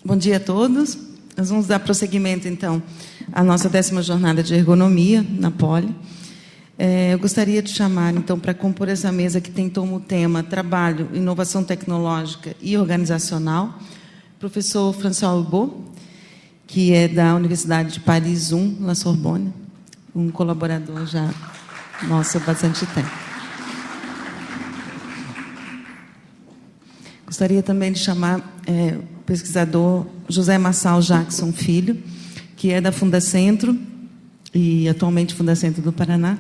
Bom dia a todos. Nós vamos dar prosseguimento, então, à nossa 10ª jornada de ergonomia na Poli. Eu gostaria de chamar, então, para compor essa mesa que tem como tema Trabalho, Inovação Tecnológica e Organizacional, o professor François Hulot, que é da Universidade de Paris 1, La Sorbonne, um colaborador já nosso há bastante tempo. Gostaria também de chamar o pesquisador José Massal Jackson Filho, que é da Fundacentro e atualmente Fundacentro do Paraná.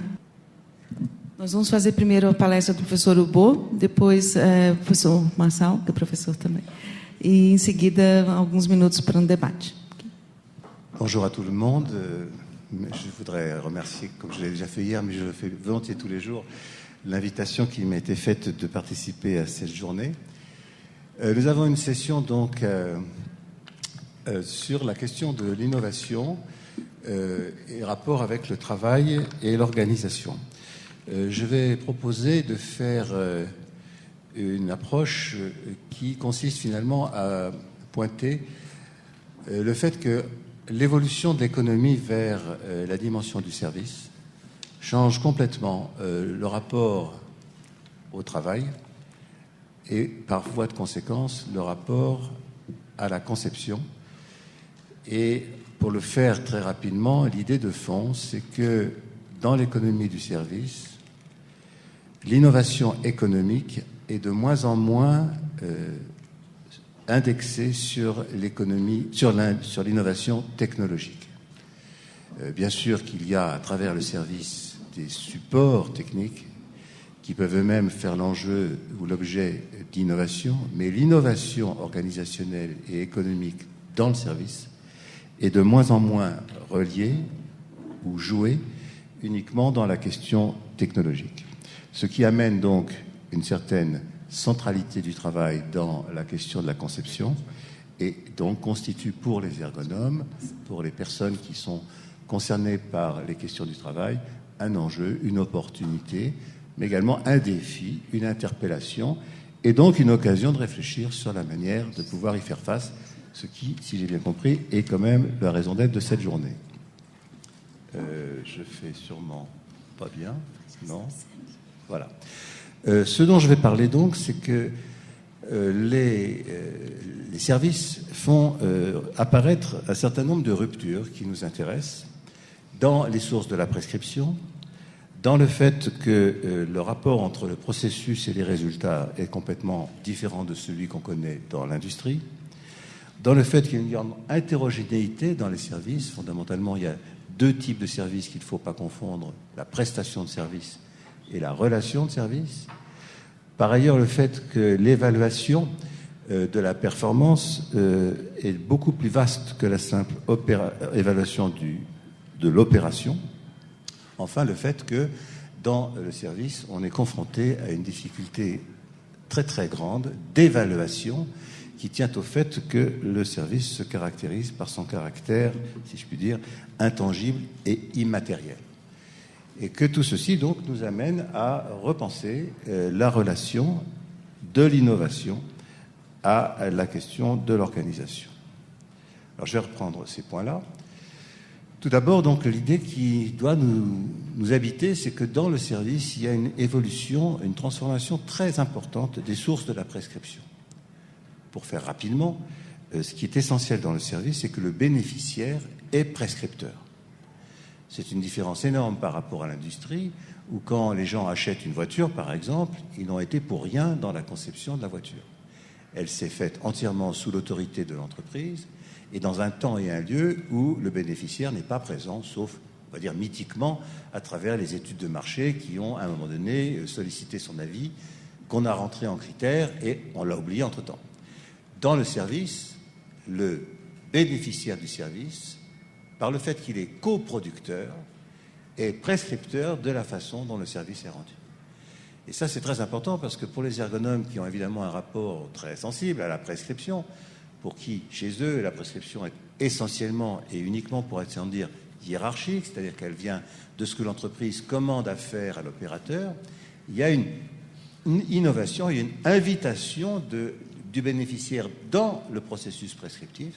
Nós vamos fazer primeiro a palestra do professor Hulot, depois o professor Massal, que é professor também, e em seguida alguns minutos para um debate. Bonjour à tout le monde. Je voudrais remercier, comme je l'ai déjà fait hier, mais je le fais volontiers tous les jours, l'invitation qui m'a été faite de participer à cette journée. Nous avons une session donc sur la question de l'innovation et rapport avec le travail et l'organisation. Je vais proposer de faire une approche qui consiste finalement à pointer le fait que l'évolution de l'économie vers la dimension du service change complètement le rapport au travail et par voie de conséquence le rapport à la conception. Et pour le faire très rapidement, l'idée de fond, c'est que dans l'économie du service, l'innovation économique est de moins en moins indexée sur l'économie, sur l'innovation technologique. Bien sûr qu'il y a à travers le service des supports techniques qui peuvent eux-mêmes faire l'enjeu ou l'objet d'innovation, mais l'innovation organisationnelle et économique dans le service est de moins en moins reliée ou jouée uniquement dans la question technologique. Ce qui amène donc une certaine centralité du travail dans la question de la conception et donc constitue pour les ergonomes, pour les personnes qui sont concernées par les questions du travail, un enjeu, une opportunité, mais également un défi, une interpellation et donc une occasion de réfléchir sur la manière de pouvoir y faire face, ce qui, si j'ai bien compris, est quand même la raison d'être de cette journée. Je fais sûrement pas bien, non ? Voilà. Ce dont je vais parler donc, c'est que les services font apparaître un certain nombre de ruptures qui nous intéressent dans les sources de la prescription, dans le fait que le rapport entre le processus et les résultats est complètement différent de celui qu'on connaît dans l'industrie, dans le fait qu'il y a une grande hétérogénéité dans les services. Fondamentalement, il y a deux types de services qu'il ne faut pas confondre, la prestation de service et la relation de service. Par ailleurs, le fait que l'évaluation de la performance est beaucoup plus vaste que la simple évaluation de l'opération. Enfin, le fait que dans le service, on est confronté à une difficulté très très grande d'évaluation qui tient au fait que le service se caractérise par son caractère, si je puis dire, intangible et immatériel. Et que tout ceci, donc, nous amène à repenser la relation de l'innovation à la question de l'organisation. Alors, je vais reprendre ces points-là. Tout d'abord, donc, l'idée qui doit nous habiter, c'est que dans le service, il y a une évolution, une transformation très importante des sources de la prescription. Pour faire rapidement, ce qui est essentiel dans le service, c'est que le bénéficiaire est prescripteur. C'est une différence énorme par rapport à l'industrie, où quand les gens achètent une voiture, par exemple, ils n'ont été pour rien dans la conception de la voiture. Elle s'est faite entièrement sous l'autorité de l'entreprise et dans un temps et un lieu où le bénéficiaire n'est pas présent, sauf, on va dire, mythiquement, à travers les études de marché qui ont, à un moment donné, sollicité son avis, qu'on a rentré en critères et on l'a oublié entre-temps. Dans le service, le bénéficiaire du service, par le fait qu'il est coproducteur, est prescripteur de la façon dont le service est rendu. Et ça, c'est très important parce que pour les ergonomes qui ont évidemment un rapport très sensible à la prescription, pour qui, chez eux, la prescription est essentiellement et uniquement, pour être sans dire, hiérarchique, c'est-à-dire qu'elle vient de ce que l'entreprise commande à faire à l'opérateur, il y a une innovation, il y a une invitation du bénéficiaire dans le processus prescriptif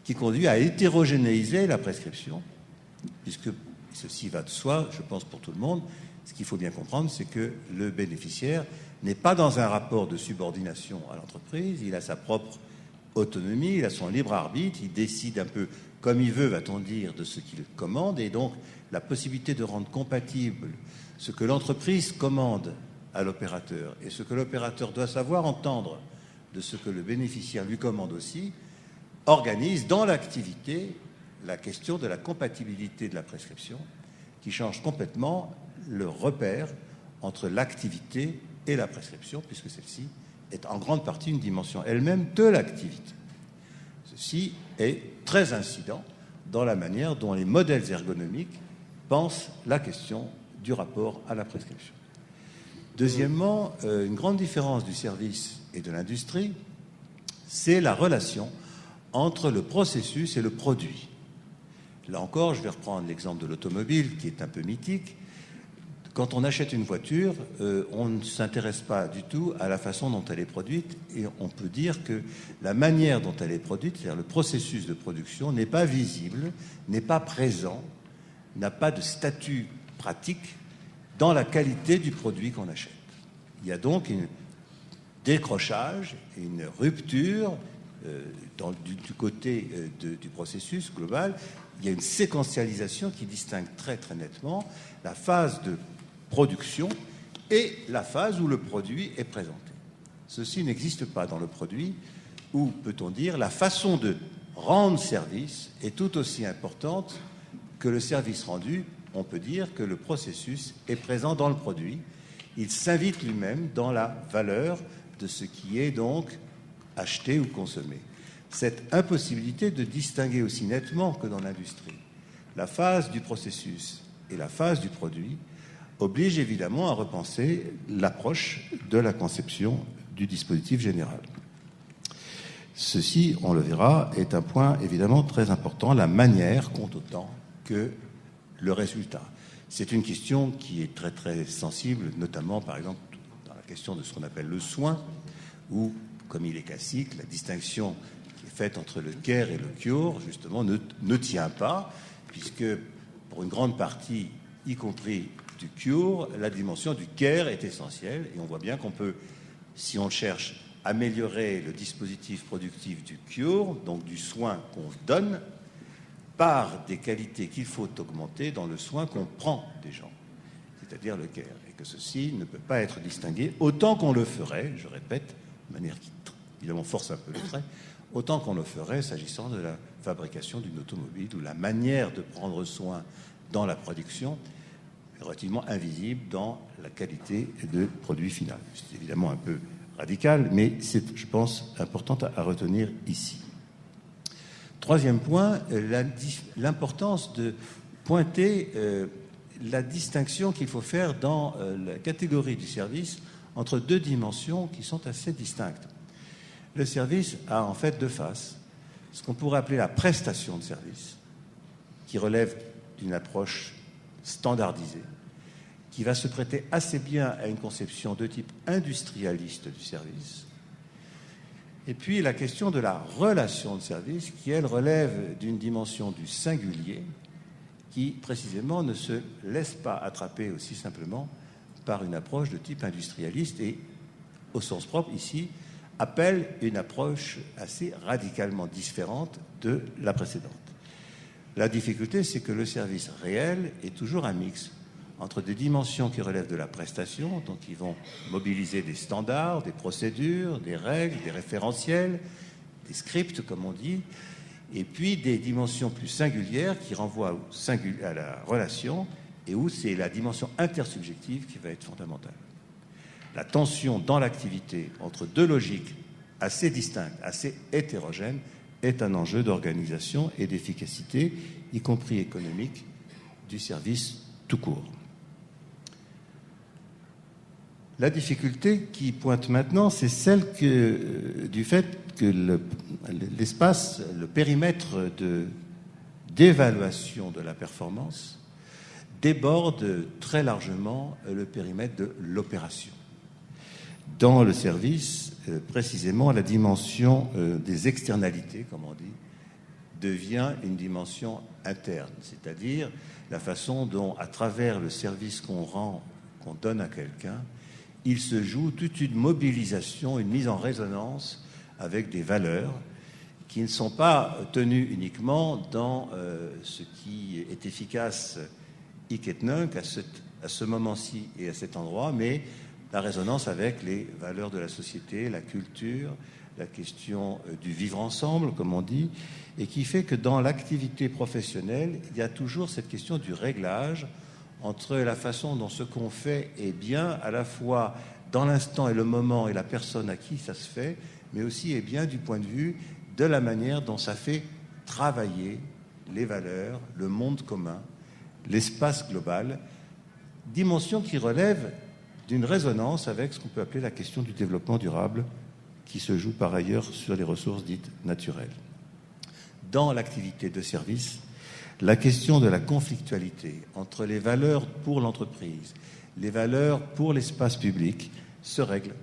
qui conduit à hétérogénéiser la prescription, puisque ceci va de soi, je pense, pour tout le monde. Ce qu'il faut bien comprendre, c'est que le bénéficiaire n'est pas dans un rapport de subordination à l'entreprise, il a sa propre autonomie, il a son libre arbitre, il décide un peu comme il veut, va-t-on dire, de ce qu'il commande, et donc la possibilité de rendre compatible ce que l'entreprise commande à l'opérateur et ce que l'opérateur doit savoir entendre de ce que le bénéficiaire lui commande aussi, organise dans l'activité la question de la compatibilité de la prescription qui change complètement le repère entre l'activité et la prescription, puisque celle-ci est en grande partie une dimension elle-même de l'activité. Ceci est très incident dans la manière dont les modèles ergonomiques pensent la question du rapport à la prescription. Deuxièmement, une grande différence du service et de l'industrie, c'est la relation entre le processus et le produit. Là encore, je vais reprendre l'exemple de l'automobile qui est un peu mythique. Quand on achète une voiture, on ne s'intéresse pas du tout à la façon dont elle est produite et on peut dire que la manière dont elle est produite, c'est-à-dire le processus de production, n'est pas visible, n'est pas présent, n'a pas de statut pratique dans la qualité du produit qu'on achète. Il y a donc un décrochage, une rupture du côté du processus global. Il y a une séquentialisation qui distingue très très nettement la phase de production et la phase où le produit est présenté. Ceci n'existe pas dans le produit où, peut-on dire, la façon de rendre service est tout aussi importante que le service rendu. On peut dire que le processus est présent dans le produit. Il s'invite lui-même dans la valeur de ce qui est donc acheté ou consommé. Cette impossibilité de distinguer aussi nettement que dans l'industrie la phase du processus et la phase du produit oblige évidemment à repenser l'approche de la conception du dispositif général. Ceci, on le verra, est un point évidemment très important. La manière compte autant que le résultat. C'est une question qui est très très sensible, notamment par exemple dans la question de ce qu'on appelle le soin, où, comme il est classique, la distinction qui est faite entre le care et le cure, justement, ne tient pas, puisque pour une grande partie, y compris du cure, la dimension du care est essentielle, et on voit bien qu'on peut, si on cherche, améliorer le dispositif productif du cure, donc du soin qu'on donne, par des qualités qu'il faut augmenter dans le soin qu'on prend des gens, c'est-à-dire le care, et que ceci ne peut pas être distingué autant qu'on le ferait, je répète, de manière qui évidemment force un peu le trait, autant qu'on le ferait s'agissant de la fabrication d'une automobile, où la manière de prendre soin dans la production est relativement invisible dans la qualité de produit final. C'est évidemment un peu radical, mais c'est, je pense, important à retenir ici. Troisième point, l'importance de pointer la distinction qu'il faut faire dans la catégorie du service entre deux dimensions qui sont assez distinctes. Le service a en fait deux faces. Ce qu'on pourrait appeler la prestation de service, qui relève d'une approche standardisée, qui va se prêter assez bien à une conception de type industrialiste du service. Et puis la question de la relation de service, qui, elle, relève d'une dimension du singulier, qui, précisément, ne se laisse pas attraper aussi simplement par une approche de type industrialiste et, au sens propre, ici, appelle une approche assez radicalement différente de la précédente. La difficulté, c'est que le service réel est toujours un mix entre des dimensions qui relèvent de la prestation, donc qui vont mobiliser des standards, des procédures, des règles, des référentiels, des scripts, comme on dit, et puis des dimensions plus singulières qui renvoient à la relation et où c'est la dimension intersubjective qui va être fondamentale. La tension dans l'activité entre deux logiques assez distinctes, assez hétérogènes, est un enjeu d'organisation et d'efficacité, y compris économique, du service tout court. La difficulté qui pointe maintenant, c'est celle du fait que l'espace, le périmètre d'évaluation de la performance déborde très largement le périmètre de l'opération. dans le service, précisément, la dimension des externalités, comme on dit, devient une dimension interne, c'est-à-dire la façon dont, à travers le service qu'on rend, qu'on donne à quelqu'un, il se joue toute une mobilisation, une mise en résonance avec des valeurs qui ne sont pas tenues uniquement dans ce qui est efficace hic et nunc à ce moment-ci et à cet endroit, mais la résonance avec les valeurs de la société, la culture, la question du vivre ensemble, comme on dit, et qui fait que dans l'activité professionnelle, il y a toujours cette question du réglage entre la façon dont ce qu'on fait est bien, à la fois dans l'instant et le moment et la personne à qui ça se fait, mais aussi est bien du point de vue de la manière dont ça fait travailler les valeurs, le monde commun, l'espace global, dimension qui relève d'une résonance avec ce qu'on peut appeler la question du développement durable, qui se joue par ailleurs sur les ressources dites naturelles. Dans l'activité de service, la question de la conflictualité entre les valeurs pour l'entreprise, les valeurs pour l'espace public se règle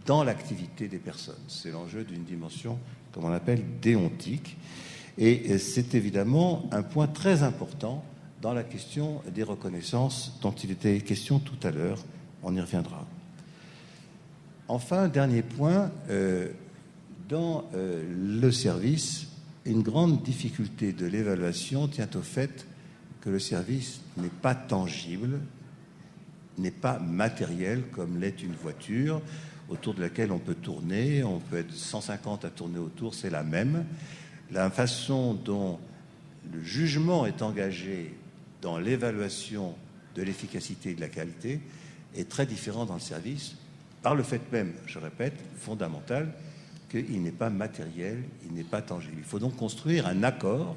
dans l'activité des personnes. C'est l'enjeu d'une dimension, comme on appelle, déontique. Et c'est évidemment un point très important dans la question des reconnaissances dont il était question tout à l'heure. On y reviendra. Enfin, dernier point, dans le service, une grande difficulté de l'évaluation tient au fait que le service n'est pas tangible, n'est pas matériel comme l'est une voiture autour de laquelle on peut tourner, on peut être 150 à tourner autour, c'est la même. La façon dont le jugement est engagé dans l'évaluation de l'efficacité et de la qualité est très différent dans le service, par le fait même, je répète, fondamental, qu'il n'est pas matériel, il n'est pas tangible. Il faut donc construire un accord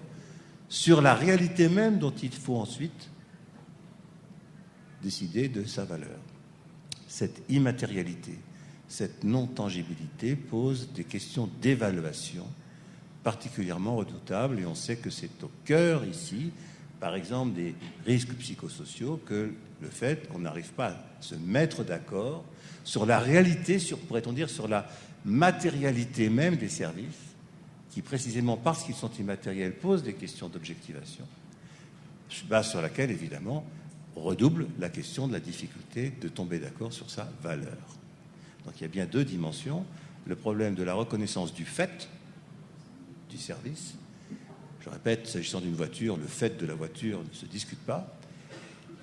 sur la réalité même dont il faut ensuite décider de sa valeur. Cette immatérialité, cette non-tangibilité pose des questions d'évaluation particulièrement redoutables, et on sait que c'est au cœur ici, par exemple, des risques psychosociaux, que le fait qu'on n'arrive pas à se mettre d'accord sur la réalité, pourrait-on dire, sur la matérialité même des services, qui précisément parce qu'ils sont immatériels posent des questions d'objectivation, base sur laquelle, évidemment, redouble la question de la difficulté de tomber d'accord sur sa valeur. Donc il y a bien deux dimensions, le problème de la reconnaissance du fait du service. Je répète, s'agissant d'une voiture, le fait de la voiture ne se discute pas.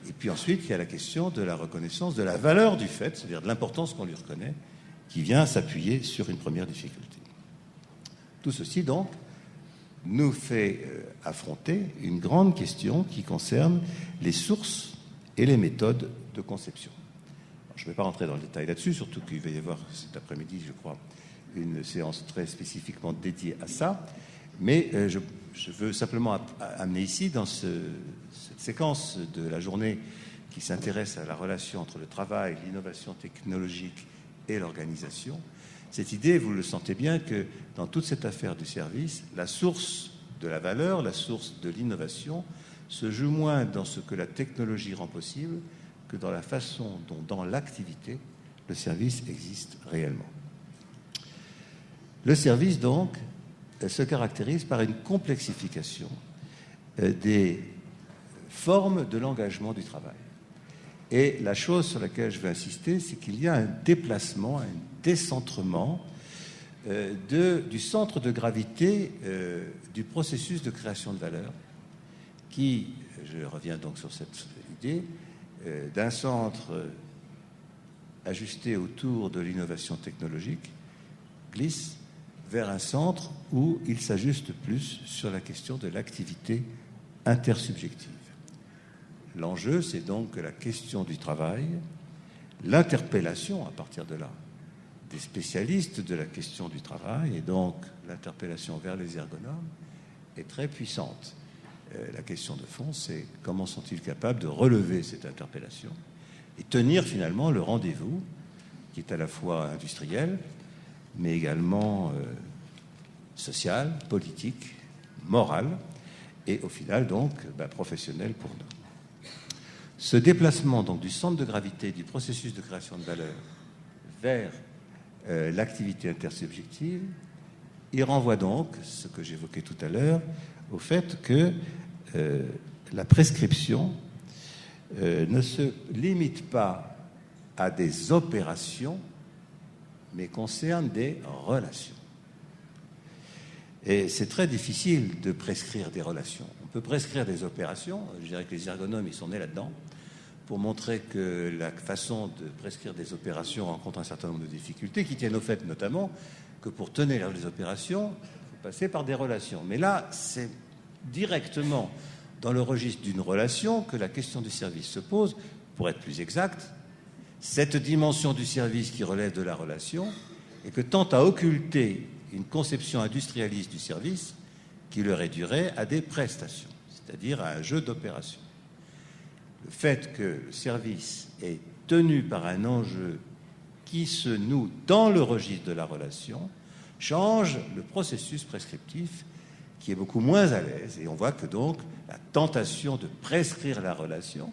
Et puis ensuite, il y a la question de la reconnaissance de la valeur du fait, c'est-à-dire de l'importance qu'on lui reconnaît, qui vient s'appuyer sur une première difficulté. Tout ceci, donc, nous fait affronter une grande question qui concerne les sources et les méthodes de conception. Alors, je ne vais pas rentrer dans le détail là-dessus, surtout qu'il va y avoir cet après-midi, je crois, une séance très spécifiquement dédiée à ça. Mais je veux simplement amener ici, dans cette séquence de la journée qui s'intéresse à la relation entre le travail, l'innovation technologique et l'organisation, cette idée, vous le sentez bien, que dans toute cette affaire du service, la source de la valeur, la source de l'innovation, se joue moins dans ce que la technologie rend possible que dans la façon dont, dans l'activité, le service existe réellement. Le service, donc, se caractérise par une complexification des formes de l'engagement du travail. Et la chose sur laquelle je veux insister, c'est qu'il y a un déplacement, un décentrement du centre de gravité du processus de création de valeur qui, je reviens donc sur cette idée, d'un centre ajusté autour de l'innovation technologique, glisse vers un centre où il s'ajuste plus sur la question de l'activité intersubjective. L'enjeu, c'est donc que la question du travail, l'interpellation à partir de là, des spécialistes de la question du travail, et donc l'interpellation vers les ergonomes, est très puissante. La question de fond, c'est comment sont-ils capables de relever cette interpellation et tenir finalement le rendez-vous, qui est à la fois industriel, mais également social, politique, moral, et au final donc professionnel pour nous. Ce déplacement donc du centre de gravité du processus de création de valeur vers l'activité intersubjective, il renvoie donc, ce que j'évoquais tout à l'heure, au fait que la prescription ne se limite pas à des opérations, mais concerne des relations. Et c'est très difficile de prescrire des relations. On peut prescrire des opérations, je dirais que les ergonomes, ils sont nés là-dedans, pour montrer que la façon de prescrire des opérations rencontre un certain nombre de difficultés, qui tiennent au fait notamment que pour tenir les opérations, il faut passer par des relations. Mais là, c'est directement dans le registre d'une relation que la question du service se pose. Pour être plus exact, cette dimension du service qui relève de la relation et que tend à occulter une conception industrialiste du service qui le réduirait à des prestations, c'est-à-dire à un jeu d'opérations. Le fait que le service est tenu par un enjeu qui se noue dans le registre de la relation change le processus prescriptif qui est beaucoup moins à l'aise. Et on voit que donc la tentation de prescrire la relation,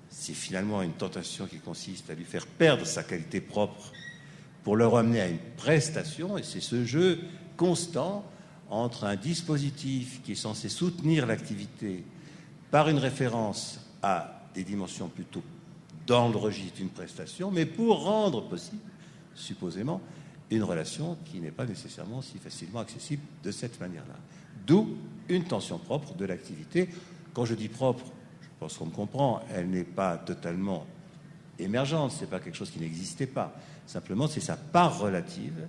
c'est finalement une tentation qui consiste à lui faire perdre sa qualité propre pour le ramener à une prestation, et c'est ce jeu constant entre un dispositif qui est censé soutenir l'activité par une référence à des dimensions plutôt dans le registre d'une prestation, mais pour rendre possible, supposément, une relation qui n'est pas nécessairement si facilement accessible de cette manière-là. D'où une tension propre de l'activité. Quand je dis propre, je pense qu'on me comprend, elle n'est pas totalement émergente, ce n'est pas quelque chose qui n'existait pas. Simplement, c'est sa part relative,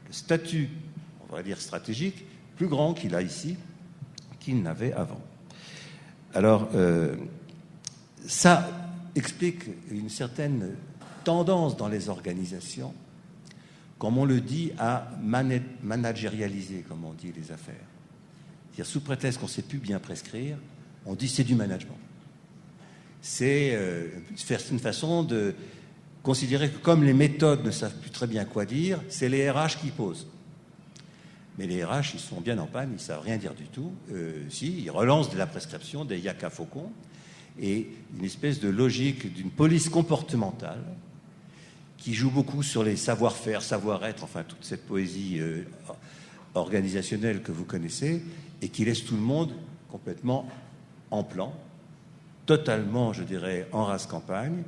le statut, on va dire stratégique, plus grand qu'il a ici, qu'il n'avait avant. Alors, ça explique une certaine tendance dans les organisations, comme on le dit, à managérialiser, comme on dit, les affaires. C'est-à-dire, sous prétexte qu'on ne sait plus bien prescrire, on dit c'est du management. C'est une façon de considérer que comme les méthodes ne savent plus très bien quoi dire, c'est les RH qui posent. Mais les RH, ils sont bien en panne, ils ne savent rien dire du tout. Ils relancent de la prescription, des yaka faucons, et une espèce de logique d'une police comportementale qui joue beaucoup sur les savoir-faire, savoir-être, enfin toute cette poésie organisationnelle que vous connaissez, et qui laisse tout le monde complètement en plan, totalement, je dirais, en rase campagne,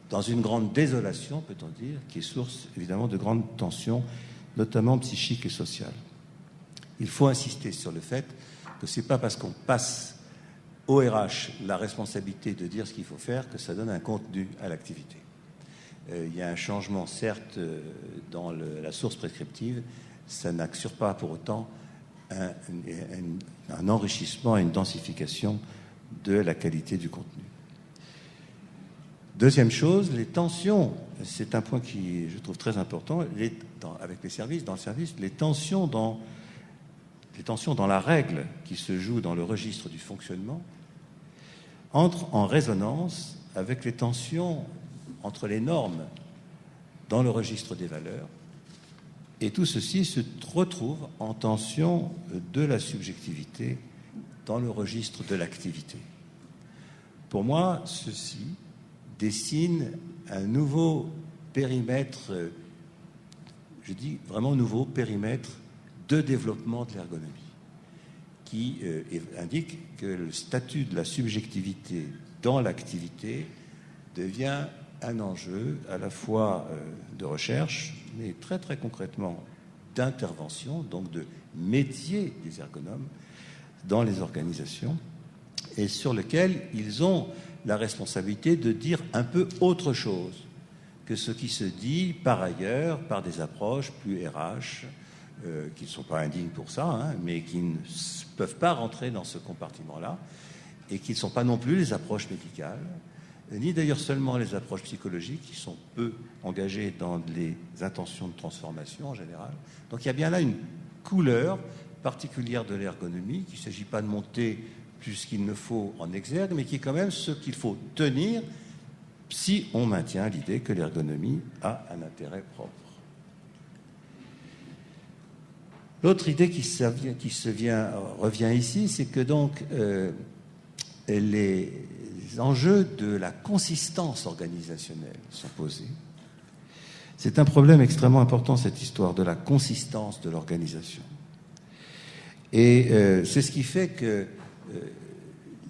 dans une grande désolation, peut-on dire, qui est source évidemment de grandes tensions, notamment psychiques et sociales. Il faut insister sur le fait que ce n'est pas parce qu'on passe au RH la responsabilité de dire ce qu'il faut faire que ça donne un contenu à l'activité. Il y a un changement, certes, dans la source prescriptive, ça n'assure pas pour autant un enrichissement et une densification de la qualité du contenu. Deuxième chose, les tensions, c'est un point qui je trouve très important, avec les services, dans le service, les tensions dans la règle qui se joue dans le registre du fonctionnement entrent en résonance avec les tensions entre les normes dans le registre des valeurs, et tout ceci se retrouve en tension de la subjectivité dans le registre de l'activité. Pour moi, ceci dessine un nouveau périmètre, je dis vraiment nouveau périmètre de développement de l'ergonomie, qui indique que le statut de la subjectivité dans l'activité devient un enjeu à la fois de recherche, mais très très concrètement d'intervention, donc de métier des ergonomes dans les organisations, et sur lequel ils ont la responsabilité de dire un peu autre chose que ce qui se dit par ailleurs par des approches plus RH, qui ne sont pas indignes pour ça, mais qui ne peuvent pas rentrer dans ce compartiment-là, et qui ne sont pas non plus les approches médicales, ni d'ailleurs seulement les approches psychologiques, qui sont peu engagées dans les intentions de transformation en général. Donc il y a bien là une couleur particulière de l'ergonomie, qu'il ne s'agit pas de monter plus qu'il ne faut en exergue, mais qui est quand même ce qu'il faut tenir si on maintient l'idée que l'ergonomie a un intérêt propre. L'autre idée qui revient ici, c'est que donc les enjeux de la consistance organisationnelle sont posés. C'est un problème extrêmement important, cette histoire de la consistance de l'organisation. Et c'est ce qui fait que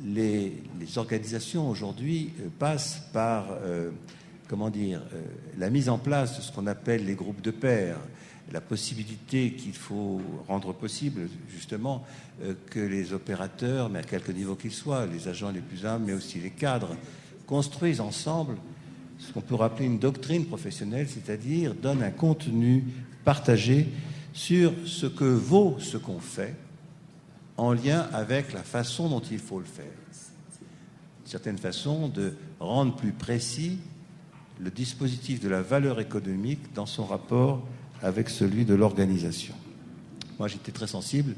les organisations aujourd'hui passent par la mise en place de ce qu'on appelle les groupes de pairs, la possibilité qu'il faut rendre possible justement que les opérateurs, mais à quelque niveau qu'ils soient, les agents les plus humbles, mais aussi les cadres, construisent ensemble ce qu'on peut rappeler une doctrine professionnelle, c'est-à-dire donnent un contenu partagé sur ce que vaut ce qu'on fait en lien avec la façon dont il faut le faire. Une certaine façon de rendre plus précis le dispositif de la valeur économique dans son rapport avec celui de l'organisation. Moi, j'étais très sensible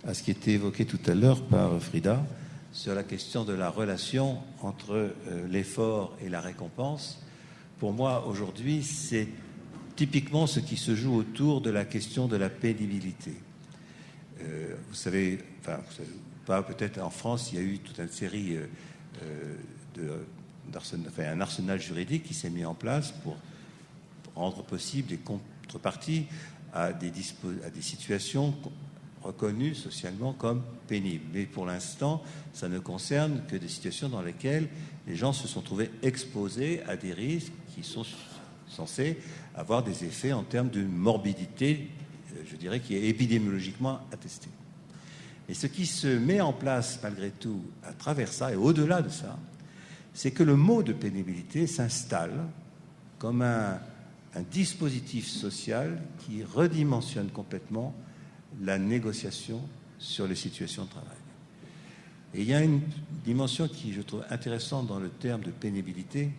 à ce qui était évoqué tout à l'heure par Frida sur la question de la relation entre l'effort et la récompense. Pour moi, aujourd'hui, c'est typiquement ce qui se joue autour de la question de la pénibilité. Vous savez pas, peut-être en France, il y a eu toute une série un arsenal juridique qui s'est mis en place pour rendre possible des contreparties à des situations reconnues socialement comme pénibles. Mais pour l'instant, ça ne concerne que des situations dans lesquelles les gens se sont trouvés exposés à des risques qui sont censés avoir des effets en termes de morbidité, je dirais, qui est épidémiologiquement attestée. Et ce qui se met en place malgré tout à travers ça et au-delà de ça, c'est que le mot de pénibilité s'installe comme un dispositif social qui redimensionne complètement la négociation sur les situations de travail. Et il y a une dimension qui, je trouve intéressante dans le terme de pénibilité,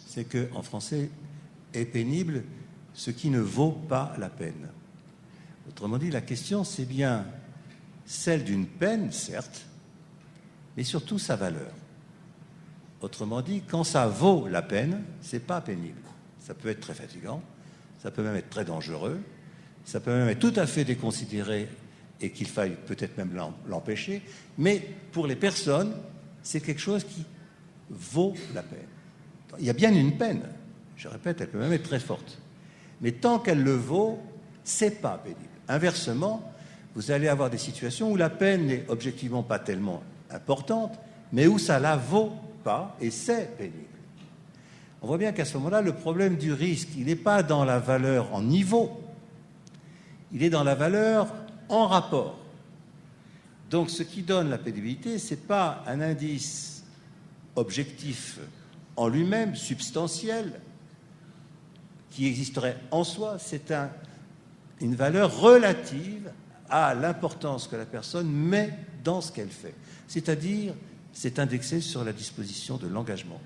c'est qu'en français, est pénible ce qui ne vaut pas la peine. Autrement dit, la question, c'est bien celle d'une peine, certes, mais surtout sa valeur. Autrement dit, quand ça vaut la peine, c'est pas pénible. Ça peut être très fatigant, ça peut même être très dangereux, ça peut même être tout à fait déconsidéré et qu'il faille peut-être même l'empêcher, mais pour les personnes, c'est quelque chose qui vaut la peine. Il y a bien une peine, je répète, elle peut même être très forte, mais tant qu'elle le vaut, c'est pas pénible. Inversement, vous allez avoir des situations où la peine n'est objectivement pas tellement importante, mais où ça la vaut pas et c'est pénible. On voit bien qu'à ce moment-là, le problème du risque, il n'est pas dans la valeur en niveau, il est dans la valeur en rapport. Donc ce qui donne la pénibilité, ce n'est pas un indice objectif en lui-même, substantiel, qui existerait en soi, c'est une valeur relative à l'importance que la personne met dans ce qu'elle fait. C'est-à-dire, c'est indexé sur la disposition de l'engagement,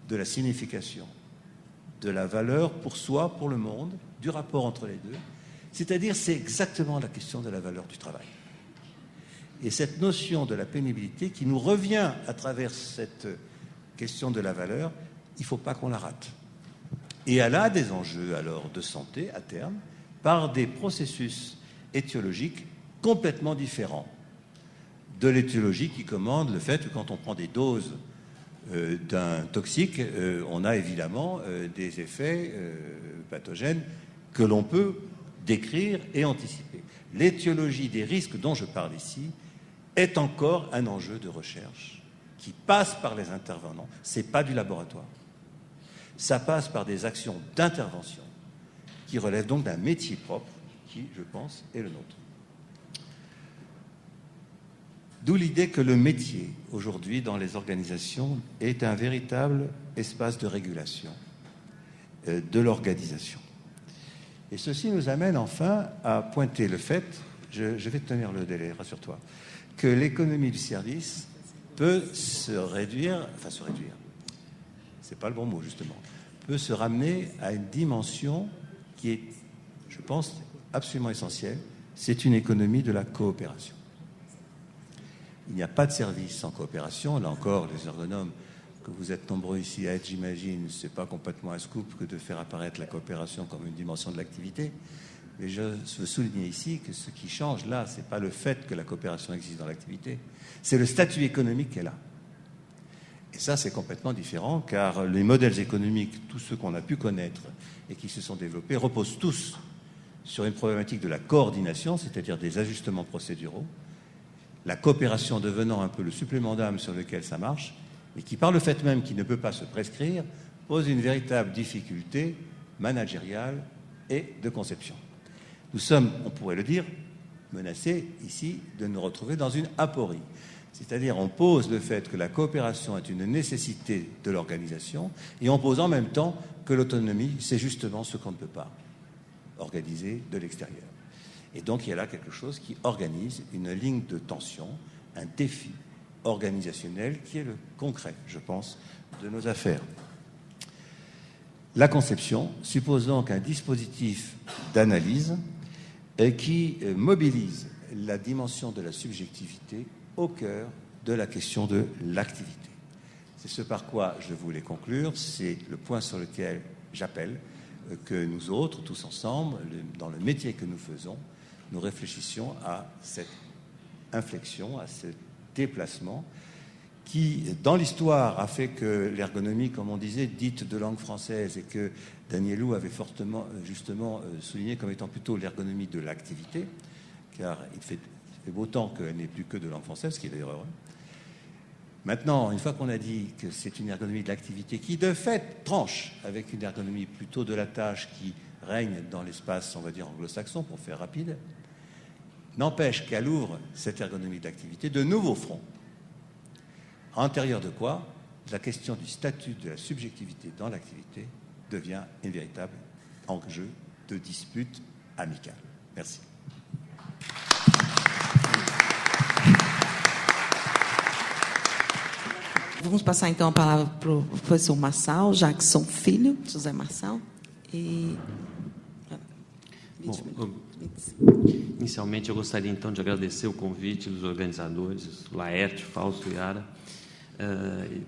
de la signification, de la valeur pour soi, pour le monde, du rapport entre les deux. C'est-à-dire, c'est exactement la question de la valeur du travail. Et cette notion de la pénibilité qui nous revient à travers cette question de la valeur, il ne faut pas qu'on la rate. Et elle a des enjeux alors de santé à terme par des processus étiologiques complètement différents de l'étiologie qui commande le fait que quand on prend des doses d'un toxique, on a évidemment des effets pathogènes que l'on peut décrire et anticiper. L'étiologie des risques dont je parle ici est encore un enjeu de recherche qui passe par les intervenants. Ce n'est pas du laboratoire. Ça passe par des actions d'intervention qui relèvent donc d'un métier propre qui, je pense, est le nôtre. D'où l'idée que le métier, aujourd'hui, dans les organisations, est un véritable espace de régulation de l'organisation. Et ceci nous amène enfin à pointer le fait, je vais tenir le délai, rassure-toi, que l'économie du service peut se réduire, c'est pas le bon mot justement, peut se ramener à une dimension qui est, je pense, absolument essentielle, c'est une économie de la coopération. Il n'y a pas de service sans coopération. Là encore, les ergonomes que vous êtes nombreux ici à être, j'imagine, ce n'est pas complètement un scoop que de faire apparaître la coopération comme une dimension de l'activité. Mais je veux souligner ici que ce qui change là, ce n'est pas le fait que la coopération existe dans l'activité, c'est le statut économique qu'elle a. Et ça, c'est complètement différent, car les modèles économiques, tous ceux qu'on a pu connaître et qui se sont développés, reposent tous sur une problématique de la coordination, c'est-à-dire des ajustements procéduraux, la coopération devenant un peu le supplément d'âme sur lequel ça marche, et qui, par le fait même qu'il ne peut pas se prescrire, pose une véritable difficulté managériale et de conception. Nous sommes, on pourrait le dire, menacés ici de nous retrouver dans une aporie. C'est-à-dire on pose le fait que la coopération est une nécessité de l'organisation et on pose en même temps que l'autonomie, c'est justement ce qu'on ne peut pas organiser de l'extérieur. Et donc il y a là quelque chose qui organise une ligne de tension, un défi organisationnel qui est le concret, je pense, de nos affaires. La conception suppose donc un dispositif d'analyse qui mobilise la dimension de la subjectivité au cœur de la question de l'activité. C'est ce par quoi je voulais conclure, c'est le point sur lequel j'appelle que nous autres, tous ensemble, dans le métier que nous faisons, nous réfléchissions à cette inflexion, à ce déplacement qui, dans l'histoire, a fait que l'ergonomie, comme on disait, dite de langue française, et que Danielou avait fortement, justement, souligné comme étant plutôt l'ergonomie de l'activité, car il fait beau temps qu'elle n'est plus que de langue française, ce qui est d'ailleurs heureux. Maintenant, une fois qu'on a dit que c'est une ergonomie de l'activité qui, de fait, tranche avec une ergonomie plutôt de la tâche qui règne dans l'espace, on va dire, anglo-saxon, pour faire rapide, n'empêche qu'elle ouvre cette ergonomie de l'activité de nouveaux fronts. Antérieur de quoi, la question du statut de la subjectivité dans l'activité devient un véritable enjeu de dispute amicale. Merci. Vamos passar então a palavra para o professor Marçal, Jackson Filho, José Marçal. E... Inicialmente, eu gostaria então de agradecer o convite dos organizadores, Laerte, Fausto e Yara,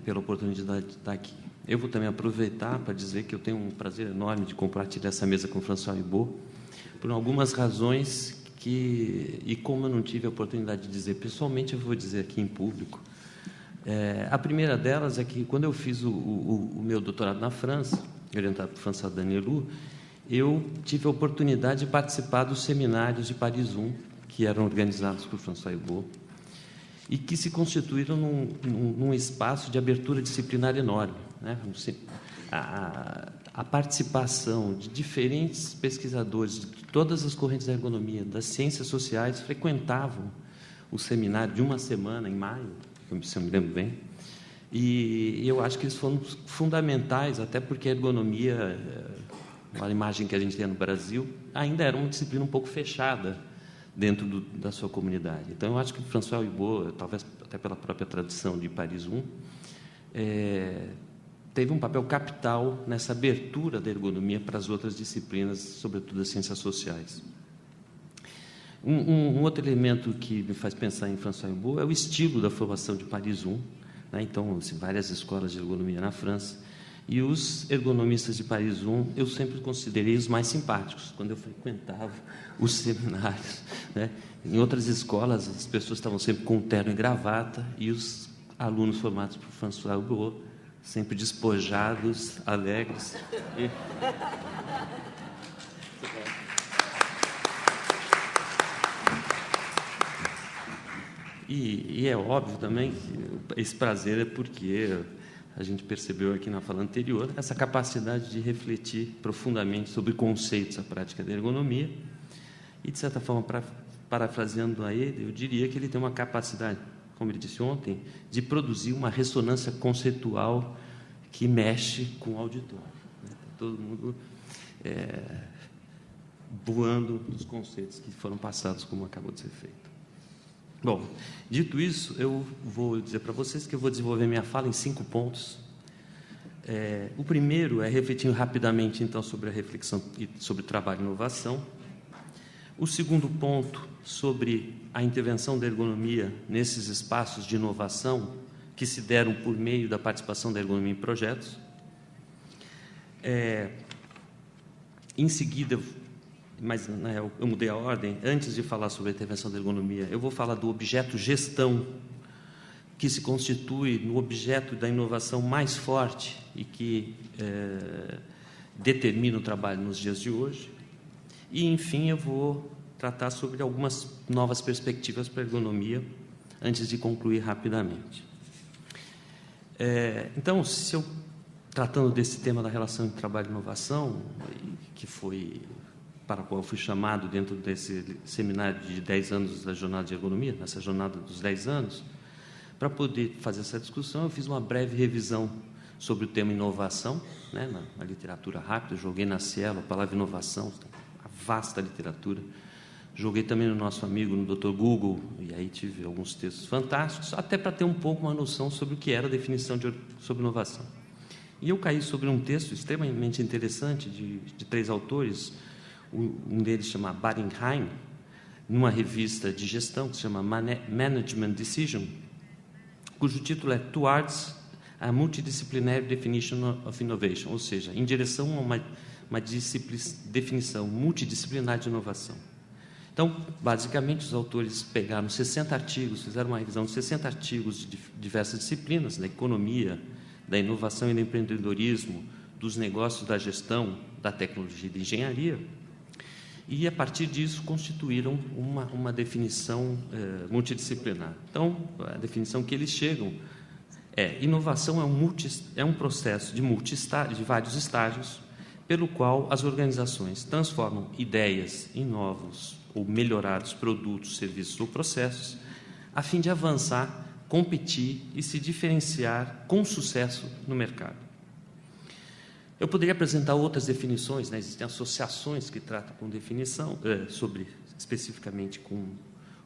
pela oportunidade de estar aqui. Eu vou também aproveitar para dizer que eu tenho um prazer enorme de compartilhar essa mesa com o François Hibot, por algumas razões que, e como eu não tive a oportunidade de dizer pessoalmente, eu vou dizer aqui em público. A primeira delas é que, quando eu fiz o meu doutorado na França, orientado por François Danielou, eu tive a oportunidade de participar dos seminários de Paris 1, que eram organizados por François Hibot, e que se constituíram num espaço de abertura disciplinar enorme, né? A participação de diferentes pesquisadores de todas as correntes da ergonomia, das ciências sociais, frequentavam o seminário de uma semana, em maio, se eu me lembro bem, e eu acho que eles foram fundamentais, até porque a ergonomia, a imagem que a gente tem no Brasil, ainda era uma disciplina um pouco fechada dentro da sua comunidade. Então, eu acho que o François Hibot, talvez até pela própria tradição de Paris 1, teve um papel capital nessa abertura da ergonomia para as outras disciplinas, sobretudo as ciências sociais. Um outro elemento que me faz pensar em François Hibot é o estilo da formação de Paris 1, né? Então, assim, várias escolas de ergonomia na França, e os ergonomistas de Paris 1 eu sempre considerei os mais simpáticos quando eu frequentava os seminários, né? Em outras escolas, as pessoas estavam sempre com terno e gravata, e os alunos formados por François Hibot sempre despojados, alegres. E é óbvio também que esse prazer é porque a gente percebeu aqui na fala anterior essa capacidade de refletir profundamente sobre conceitos da prática da ergonomia e, de certa forma, parafraseando a ele, eu diria que ele tem uma capacidade, como ele disse ontem, de produzir uma ressonância conceitual que mexe com o auditório, né? Todo mundo voando nos conceitos que foram passados, como acabou de ser feito. Bom, dito isso, eu vou dizer para vocês que eu vou desenvolver minha fala em 5 pontos. O primeiro é refletindo rapidamente, então, sobre a reflexão e sobre trabalho e inovação. O segundo ponto, sobre a intervenção da ergonomia nesses espaços de inovação que se deram por meio da participação da ergonomia em projetos. Em seguida, mas eu mudei a ordem, antes de falar sobre a intervenção da ergonomia, eu vou falar do objeto gestão que se constitui no objeto da inovação mais forte e que determina o trabalho nos dias de hoje. E, enfim, eu vou tratar sobre algumas novas perspectivas para a ergonomia, antes de concluir rapidamente. Então, tratando desse tema da relação entre trabalho e inovação, que foi para o qual eu fui chamado dentro desse seminário de 10 anos da Jornada de Ergonomia, nessa jornada dos 10 anos, para poder fazer essa discussão, eu fiz uma breve revisão sobre o tema inovação, né, na literatura rápida. Joguei na Cielo a palavra inovação, a vasta literatura. Joguei também no nosso amigo, no Dr. Google, e aí tive alguns textos fantásticos, até para ter um pouco uma noção sobre o que era a definição sobre inovação. E eu caí sobre um texto extremamente interessante de 3 autores. Um deles chama Barenheim, numa revista de gestão que se chama Management Decision, cujo título é Towards a Multidisciplinary Definition of Innovation, ou seja, em direção a uma definição multidisciplinar de inovação. Então, basicamente, os autores pegaram 60 artigos, fizeram uma revisão de 60 artigos de diversas disciplinas, da economia, da inovação e do empreendedorismo, dos negócios, da gestão, da tecnologia e da engenharia, e, a partir disso, constituíram uma definição multidisciplinar. Então, a definição que eles chegam inovação é um processo de vários estágios, pelo qual as organizações transformam ideias em novos ou melhorados produtos, serviços ou processos, a fim de avançar, competir e se diferenciar com sucesso no mercado. Eu poderia apresentar outras definições, né? Existem associações que tratam com definição, especificamente com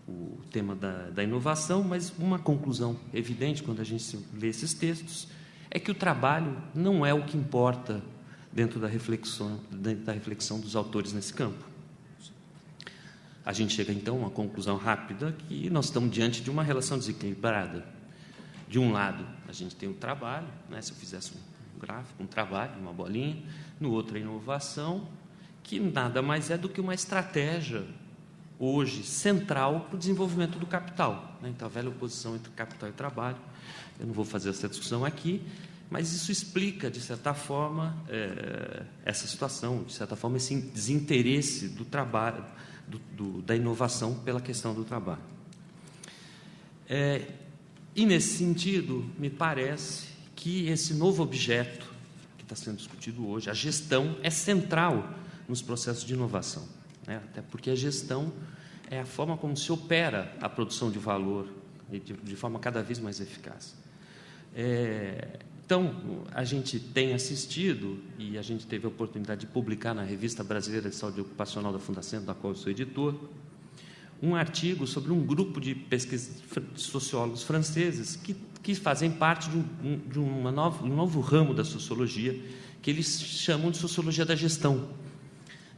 o tema da inovação, mas uma conclusão evidente quando a gente lê esses textos é que o trabalho não é o que importa dentro da reflexão dos autores nesse campo. A gente chega, então, a uma conclusão rápida que nós estamos diante de uma relação desequilibrada. De um lado, a gente tem o trabalho, né? Se eu fizesse um gráfico, um trabalho, uma bolinha, no outro a inovação, que nada mais é do que uma estratégia, hoje, central para o desenvolvimento do capital, né? Então, a velha oposição entre capital e trabalho. Eu não vou fazer essa discussão aqui, mas isso explica, de certa forma, essa situação, de certa forma, esse desinteresse do trabalho, da inovação pela questão do trabalho. E, nesse sentido, me parece que esse novo objeto que está sendo discutido hoje, a gestão, é central nos processos de inovação, né? Até porque a gestão é a forma como se opera a produção de valor de forma cada vez mais eficaz. Então, a gente tem assistido, e a gente teve a oportunidade de publicar na Revista Brasileira de Saúde Ocupacional da Fundacentro, da qual eu sou editor, um artigo sobre um grupo de sociólogos franceses que fazem parte de um novo ramo da sociologia, que eles chamam de sociologia da gestão.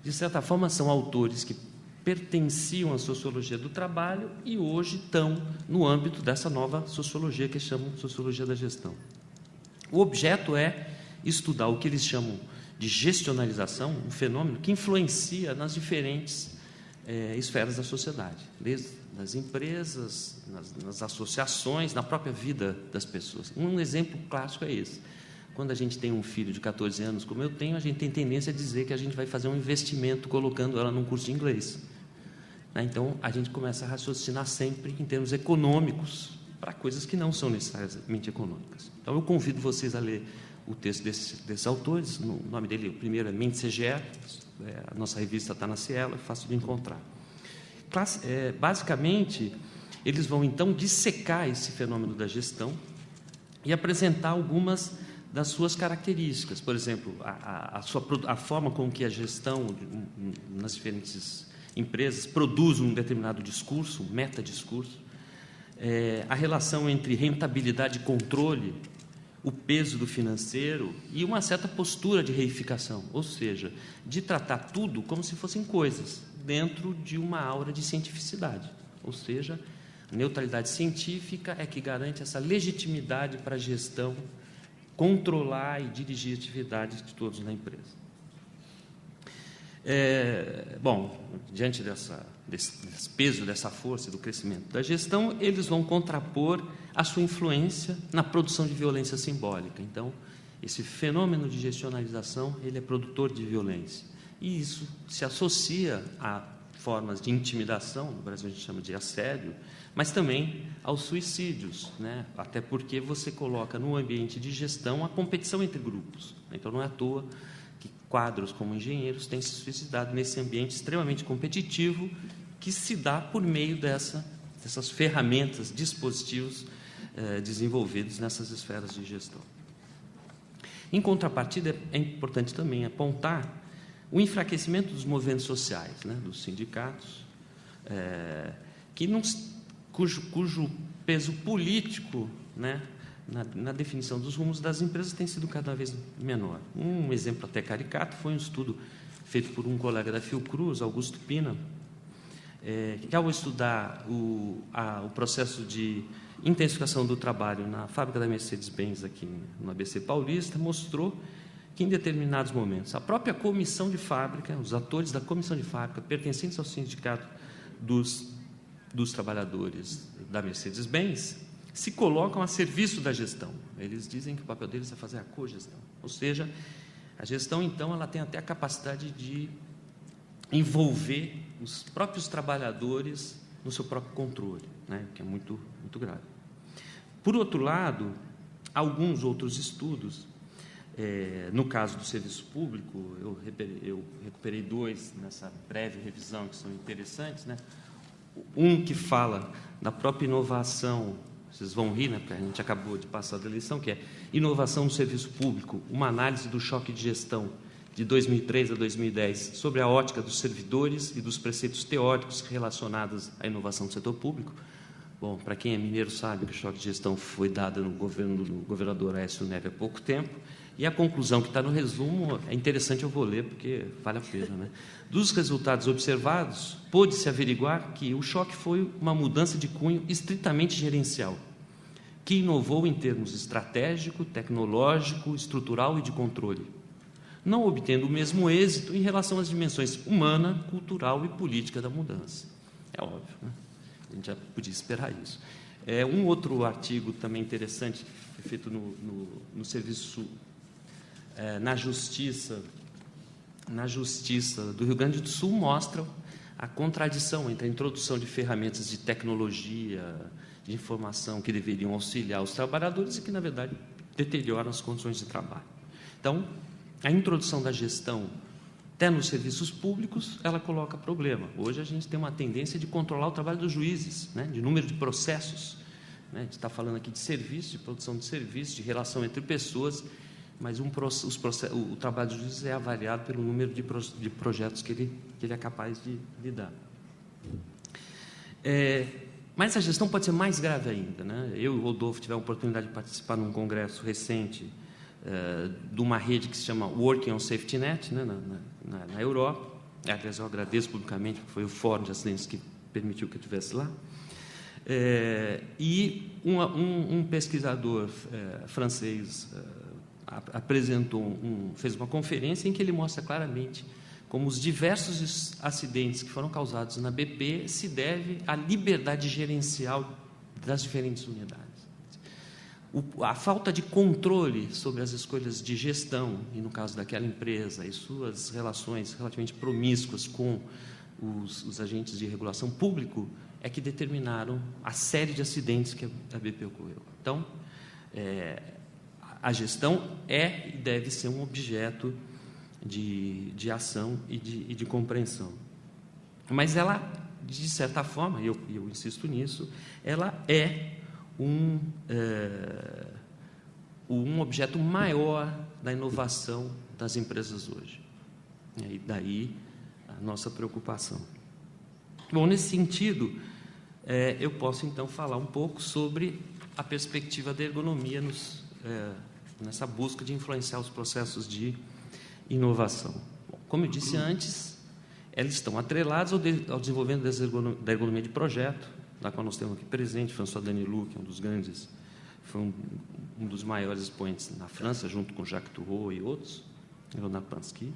De certa forma, são autores que pertenciam à sociologia do trabalho e hoje estão no âmbito dessa nova sociologia que chamam de sociologia da gestão. O objeto é estudar o que eles chamam de gestionalização, um fenômeno que influencia nas diferentes esferas da sociedade, desde nas empresas, nas associações, na própria vida das pessoas. Um exemplo clássico é esse. Quando a gente tem um filho de 14 anos, como eu tenho, a gente tem tendência a dizer que a gente vai fazer um investimento colocando ela num curso de inglês. Então, a gente começa a raciocinar sempre em termos econômicos para coisas que não são necessariamente econômicas. Então, eu convido vocês a ler o texto desses autores. O nome dele, o primeiro é Mentzeger, a nossa revista está na Cielo, é fácil de encontrar. Basicamente, eles vão, então, dissecar esse fenômeno da gestão e apresentar algumas das suas características. Por exemplo, a forma com que a gestão nas diferentes empresas produz um determinado discurso, um metadiscurso, a relação entre rentabilidade e controle, o peso do financeiro e uma certa postura de reificação, ou seja, de tratar tudo como se fossem coisas, dentro de uma aura de cientificidade. Ou seja, a neutralidade científica é que garante essa legitimidade para a gestão controlar e dirigir a atividade de todos na empresa. Bom, diante desse peso, dessa força, do crescimento da gestão, eles vão contrapor a sua influência na produção de violência simbólica. Então, esse fenômeno de gestionalização, ele é produtor de violência. E isso se associa a formas de intimidação, no Brasil a gente chama de assédio, mas também aos suicídios, né? Até porque você coloca no ambiente de gestão a competição entre grupos. Então, não é à toa que quadros como engenheiros têm se suicidado nesse ambiente extremamente competitivo que se dá por meio dessas ferramentas, dispositivos desenvolvidos nessas esferas de gestão. Em contrapartida, é importante também apontar o enfraquecimento dos movimentos sociais, né, dos sindicatos, cujo peso político, né, na definição dos rumos das empresas tem sido cada vez menor. Um exemplo até caricato foi um estudo feito por um colega da Fiocruz, Augusto Pina, que, ao estudar o processo de intensificação do trabalho na fábrica da Mercedes-Benz aqui no ABC Paulista, mostrou que, em determinados momentos, a própria comissão de fábrica, os atores da comissão de fábrica, pertencentes ao sindicato dos trabalhadores da Mercedes-Benz, se colocam a serviço da gestão. Eles dizem que o papel deles é fazer a cogestão. Ou seja, a gestão, então, ela tem até a capacidade de envolver os próprios trabalhadores no seu próprio controle, né? Que é muito, muito grave. Por outro lado, alguns outros estudos, no caso do serviço público, eu recuperei 2 nessa breve revisão que são interessantes, né? Um que fala da própria inovação, vocês vão rir, né, porque a gente acabou de passar da eleição, que é Inovação no Serviço Público, uma análise do choque de gestão de 2003 a 2010 sobre a ótica dos servidores e dos preceitos teóricos relacionados à inovação do setor público. Bom, para quem é mineiro sabe que o choque de gestão foi dado no governo do governador Aécio Neves há pouco tempo, e a conclusão que está no resumo é interessante, eu vou ler porque vale a pena, né? Dos resultados observados, pôde-se averiguar que o choque foi uma mudança de cunho estritamente gerencial, que inovou em termos estratégico, tecnológico, estrutural e de controle, não obtendo o mesmo êxito em relação às dimensões humana, cultural e política da mudança. É óbvio, né? A gente já podia esperar isso. Um outro artigo também interessante, que foi feito no serviço, na Justiça do Rio Grande do Sul, mostra a contradição entre a introdução de ferramentas de tecnologia, de informação que deveriam auxiliar os trabalhadores e que, na verdade, deterioram as condições de trabalho. Então, a introdução da gestão até nos serviços públicos, ela coloca problema. Hoje a gente tem uma tendência de controlar o trabalho dos juízes, né, de número de processos, né? A gente está falando aqui de serviço, de produção de serviço, de relação entre pessoas, mas o trabalho dos juízes é avaliado pelo número de projetos que ele é capaz de lidar. Mas a gestão pode ser mais grave ainda, né? Eu e o Rodolfo tivemos a oportunidade de participar num congresso recente de uma rede que se chama Working on Safety Net, né, na Europa. Aliás, eu agradeço publicamente, porque foi o Fórum de Acidentes que permitiu que eu estivesse lá. E um pesquisador francês fez uma conferência em que ele mostra claramente como os diversos acidentes que foram causados na BP se devem à liberdade gerencial das diferentes unidades. A falta de controle sobre as escolhas de gestão, e no caso daquela empresa, e suas relações relativamente promíscuas com os agentes de regulação público, é que determinaram a série de acidentes que a BP ocorreu. Então, a gestão é e deve ser um objeto de ação e de compreensão. Mas ela, de certa forma, e eu insisto nisso, ela é um objeto maior da inovação das empresas hoje. E daí a nossa preocupação. Bom, nesse sentido, eu posso então falar um pouco sobre a perspectiva da ergonomia nessa busca de influenciar os processos de inovação. Bom, como eu disse antes, elas estão atreladas ao desenvolvimento da ergonomia de projeto, da qual nós temos aqui presente François Danilou, que é um dos grandes, foi um dos maiores expoentes na França, junto com Jacques Tourreau e outros, Leonard Pansky.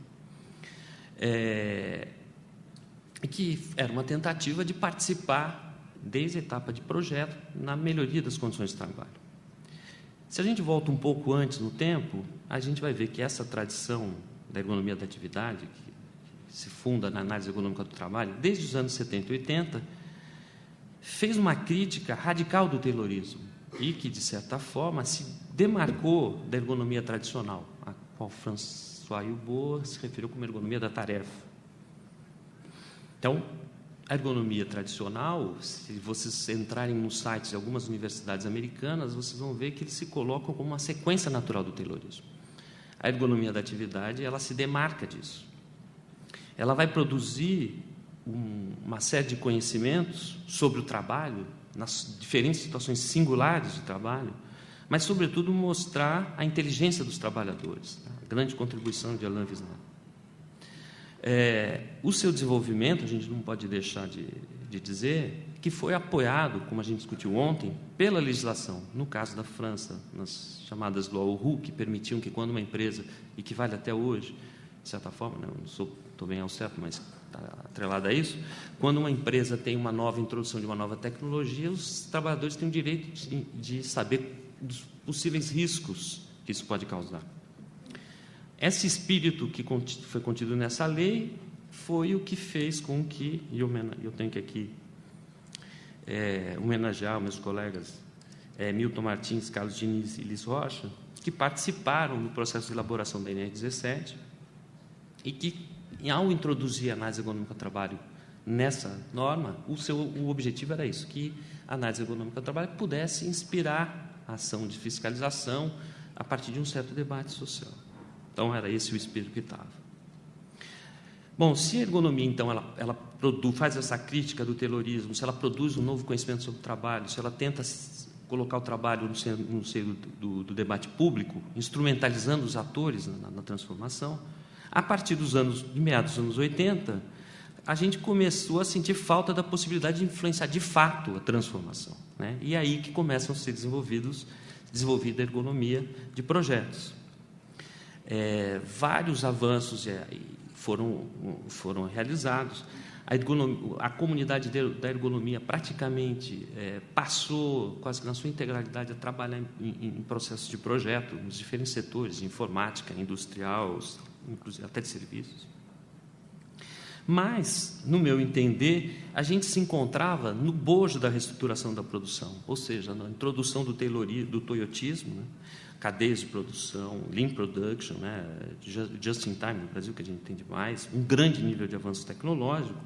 que era uma tentativa de participar, desde a etapa de projeto, na melhoria das condições de trabalho. Se a gente volta um pouco antes no tempo, a gente vai ver que essa tradição da ergonomia da atividade, que se funda na análise ergonômica do trabalho, desde os anos 70 e 80, fez uma crítica radical do Taylorismo e que, de certa forma, se demarcou da ergonomia tradicional, a qual François Hilbert se referiu como ergonomia da tarefa. Então, a ergonomia tradicional, se vocês entrarem nos sites de algumas universidades americanas, vocês vão ver que eles se colocam como uma sequência natural do Taylorismo. A ergonomia da atividade, ela se demarca disso. Ela vai produzir uma série de conhecimentos sobre o trabalho, nas diferentes situações singulares de trabalho, mas, sobretudo, mostrar a inteligência dos trabalhadores, a grande contribuição de Alain Wissner. O seu desenvolvimento, a gente não pode deixar de dizer, que foi apoiado, como a gente discutiu ontem, pela legislação. No caso da França, nas chamadas loi Auroux, que permitiam que, quando uma empresa, e que vale até hoje, de certa forma, né, eu não estou bem ao certo, mas está atrelada a isso, quando uma empresa tem uma nova introdução de uma nova tecnologia, os trabalhadores têm o direito de saber dos possíveis riscos que isso pode causar. Esse espírito que foi contido nessa lei foi o que fez com que, e eu tenho que aqui homenagear meus colegas Milton Martins, Carlos Diniz e Liz Rocha, que participaram no processo de elaboração da NR17 e que, ao introduzir a análise ergonômica do trabalho nessa norma, o objetivo era isso, que a análise ergonômica do trabalho pudesse inspirar a ação de fiscalização a partir de um certo debate social. Então, era esse o espírito que estava. Bom, se a ergonomia, então, ela faz essa crítica do Taylorismo, se ela produz um novo conhecimento sobre o trabalho, se ela tenta colocar o trabalho no seio do debate público, instrumentalizando os atores na transformação, a partir de meados dos anos 80, a gente começou a sentir falta da possibilidade de influenciar de fato a transformação, né? E aí que começam a ser desenvolvida a ergonomia de projetos. Vários avanços foram realizados. A comunidade da ergonomia praticamente passou, quase que na sua integralidade, a trabalhar em processos de projeto, nos diferentes setores, informática, industrial, inclusive até de serviços. Mas, no meu entender, a gente se encontrava no bojo da reestruturação da produção, ou seja, na introdução do toyotismo, né? Cadeias de produção, lean production, né? Just in time no Brasil, que a gente entende mais, um grande nível de avanço tecnológico.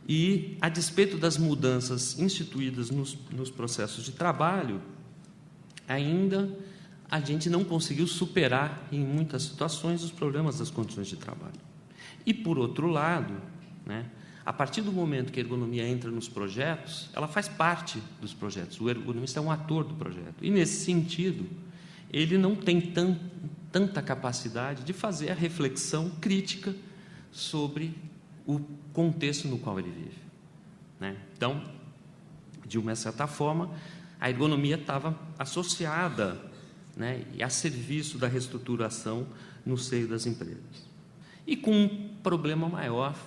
E, a despeito das mudanças instituídas nos processos de trabalho, ainda a gente não conseguiu superar, em muitas situações, os problemas das condições de trabalho. E, por outro lado, né, a partir do momento que a ergonomia entra nos projetos, ela faz parte dos projetos. O ergonomista é um ator do projeto. E, nesse sentido, ele não tem tanta capacidade de fazer a reflexão crítica sobre o contexto no qual ele vive, né? Então, de uma certa forma, a ergonomia estava associada, né, e a serviço da reestruturação no seio das empresas. E com um problema maior,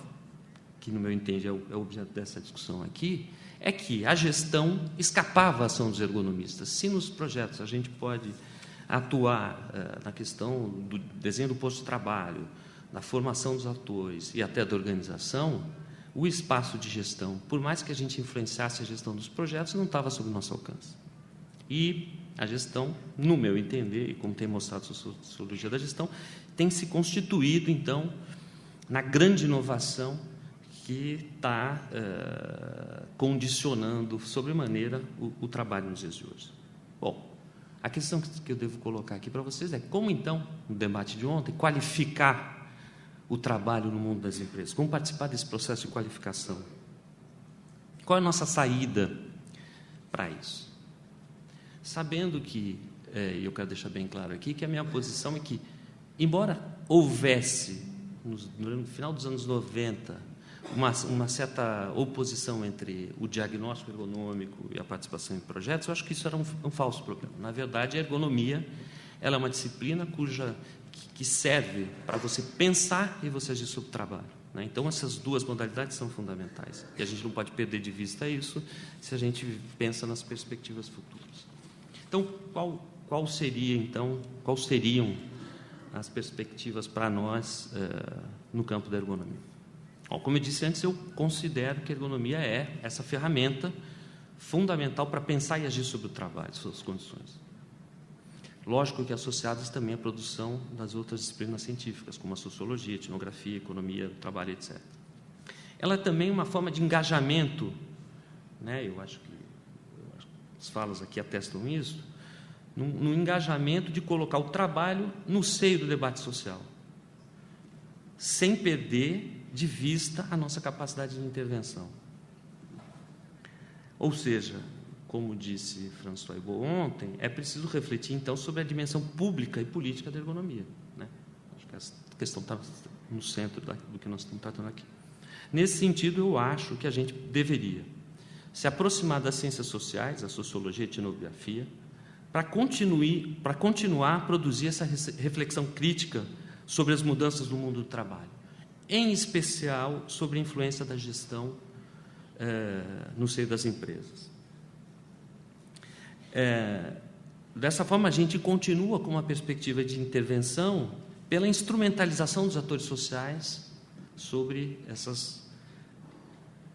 que, no meu entender, é o objeto dessa discussão aqui, é que a gestão escapava à ação dos ergonomistas. Se nos projetos a gente pode atuar na questão do desenho do posto de trabalho, na formação dos atores e até da organização, o espaço de gestão, por mais que a gente influenciasse a gestão dos projetos, não estava sob o nosso alcance. E a gestão, no meu entender, e como tem mostrado a sociologia da gestão, tem se constituído, então, na grande inovação que está condicionando sobremaneira o trabalho nos dias de hoje. Bom, a questão que eu devo colocar aqui para vocês é como, então, no debate de ontem, qualificar o trabalho no mundo das empresas, como participar desse processo de qualificação. Qual é a nossa saída para isso? Sabendo que, e eu quero deixar bem claro aqui, que a minha posição é que, embora houvesse, no final dos anos 90, uma certa oposição entre o diagnóstico ergonômico e a participação em projetos, eu acho que isso era um falso problema. Na verdade, a ergonomia ela é uma disciplina que serve para você pensar e você agir sobre o trabalho, né? Então, essas duas modalidades são fundamentais. E a gente não pode perder de vista isso se a gente pensa nas perspectivas futuras. Então, quais seriam as perspectivas para nós no campo da ergonomia? Bom, como eu disse antes, eu considero que a ergonomia é essa ferramenta fundamental para pensar e agir sobre o trabalho, suas condições. Lógico que associadas também à produção das outras disciplinas científicas, como a sociologia, a etnografia, a economia, o trabalho, etc. Ela é também uma forma de engajamento, né? Eu acho que as falas aqui atestam isso, no engajamento de colocar o trabalho no seio do debate social, sem perder de vista a nossa capacidade de intervenção. Ou seja, como disse François Hibou ontem, é preciso refletir, então, sobre a dimensão pública e política da ergonomia, né? Acho que essa questão está no centro do que nós estamos tratando aqui. Nesse sentido, eu acho que a gente deveria se aproximar das ciências sociais, a sociologia e a etnografia, para continuar a produzir essa reflexão crítica sobre as mudanças no mundo do trabalho, em especial sobre a influência da gestão no seio das empresas. Dessa forma, a gente continua com uma perspectiva de intervenção pela instrumentalização dos atores sociais sobre essas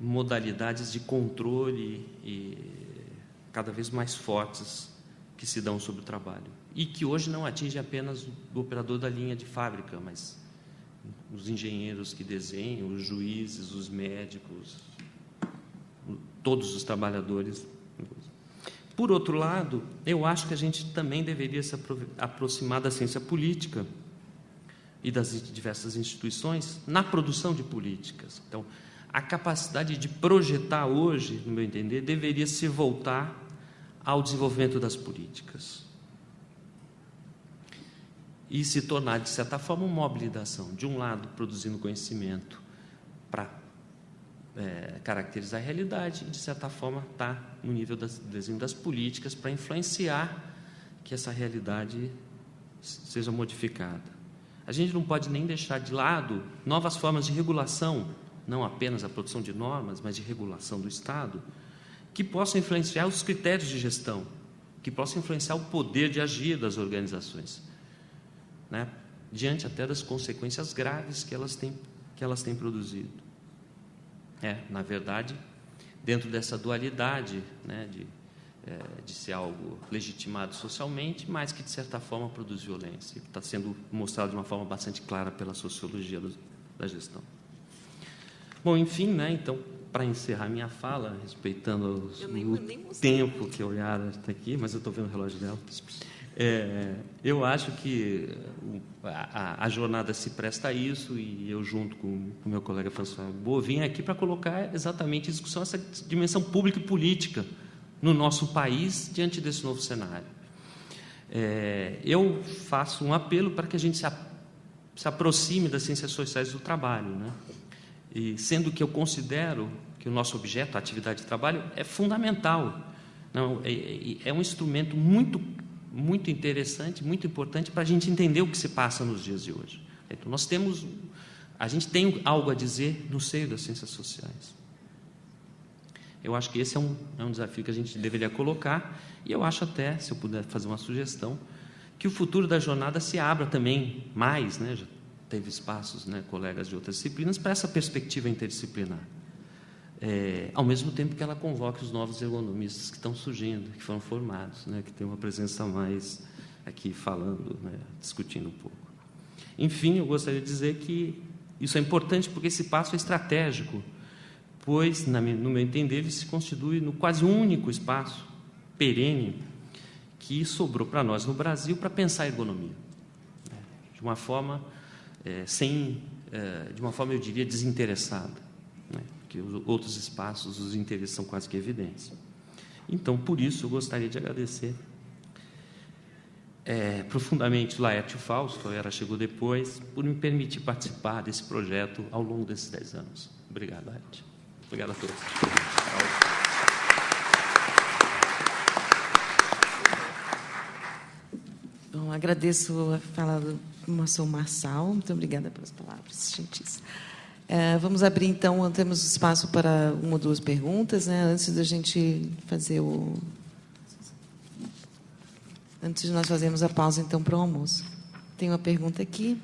modalidades de controle e cada vez mais fortes que se dão sobre o trabalho e que hoje não atinge apenas o operador da linha de fábrica, mas os engenheiros que desenham, os juízes, os médicos, todos os trabalhadores. Por outro lado, eu acho que a gente também deveria se aproximar da ciência política e das diversas instituições na produção de políticas. Então, a capacidade de projetar hoje, no meu entender, deveria se voltar ao desenvolvimento das políticas e se tornar, de certa forma, uma mobilização. De um lado, produzindo conhecimento para caracterizar a realidade e, de certa forma, está no nível do desenho das políticas para influenciar que essa realidade seja modificada. A gente não pode nem deixar de lado novas formas de regulação, não apenas a produção de normas, mas de regulação do Estado, que possam influenciar os critérios de gestão, que possam influenciar o poder de agir das organizações, né? Diante até das consequências graves que elas têm produzido. Na verdade, dentro dessa dualidade, né, de ser algo legitimado socialmente, mas que, de certa forma, produz violência. Está sendo mostrado de uma forma bastante clara pela sociologia da gestão. Bom, enfim, né, então, para encerrar minha fala, respeitando o tempo que a Yara está aqui, mas eu estou vendo o relógio dela, eu acho que a jornada se presta a isso e eu, junto com o meu colega François Hibou, vim aqui para colocar exatamente em discussão essa dimensão pública e política no nosso país diante desse novo cenário. Eu faço um apelo para que a gente se aproxime das ciências sociais do trabalho, né? E sendo que eu considero que o nosso objeto, a atividade de trabalho, é fundamental. Não, é um instrumento muito interessante, muito importante para a gente entender o que se passa nos dias de hoje. Então, a gente tem algo a dizer no seio das ciências sociais. Eu acho que esse é um desafio que a gente deveria colocar, e eu acho até, se eu puder fazer uma sugestão, que o futuro da jornada se abra também mais, né? Já teve espaços, né, colegas de outras disciplinas, para essa perspectiva interdisciplinar. Ao mesmo tempo que ela convoque os novos ergonomistas que estão surgindo, que foram formados, né, que tem uma presença mais aqui falando, né, discutindo um pouco. Enfim, eu gostaria de dizer que isso é importante porque esse passo é estratégico, pois, no meu entender, ele se constitui no quase único espaço perene que sobrou para nós no Brasil para pensar a ergonomia, né, de uma forma eu diria, desinteressada, né? Porque os outros espaços, os interesses são quase que evidentes. Então, por isso, eu gostaria de agradecer profundamente Laerte e o Fausto, a Era chegou depois, por me permitir participar desse projeto ao longo desses 10 anos. Obrigado, Laerte. Obrigado a todos. Bom, Então, agradeço a fala do professor Marçal. Muito obrigada pelas palavras gentis. Vamos abrir, então, temos espaço para uma ou duas perguntas, né, antes da gente fazer o... Antes de nós fazermos a pausa, então, para o almoço. Tem uma pergunta aqui.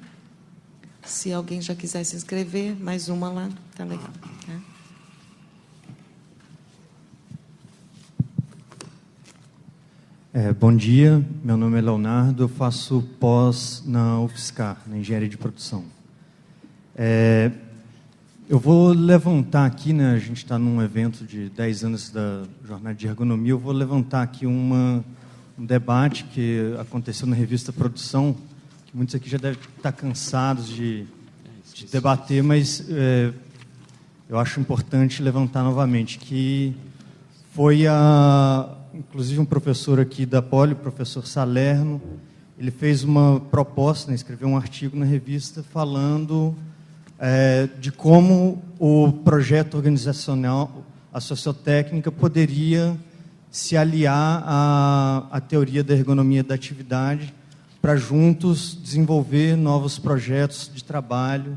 Se alguém já quiser se inscrever, mais uma lá, tá legal. Tá? Bom dia, meu nome é Leonardo, eu faço pós na UFSCar, na Engenharia de Produção. Eu vou levantar aqui, né, a gente está num evento de 10 anos da Jornada de Ergonomia, eu vou levantar aqui um debate que aconteceu na revista Produção, que muitos aqui já devem estar cansados de debater, mas eu acho importante levantar novamente, que foi inclusive um professor aqui da Poli, o professor Salerno, ele fez uma proposta, né, escreveu um artigo na revista falando de como o projeto organizacional, a sociotécnica, poderia se aliar à teoria da ergonomia da atividade para juntos desenvolver novos projetos de trabalho,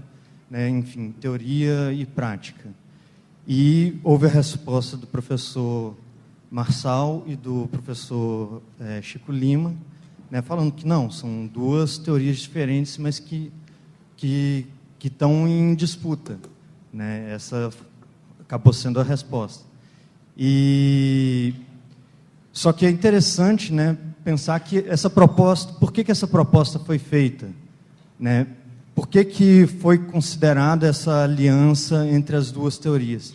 né, enfim, teoria e prática. E houve a resposta do professor Marçal e do professor Chico Lima, né, falando que não, são duas teorias diferentes, mas que estão em disputa, né? Essa acabou sendo a resposta. Só que é interessante, né, pensar que essa proposta, por que essa proposta foi feita, né? Por que foi considerada essa aliança entre as duas teorias?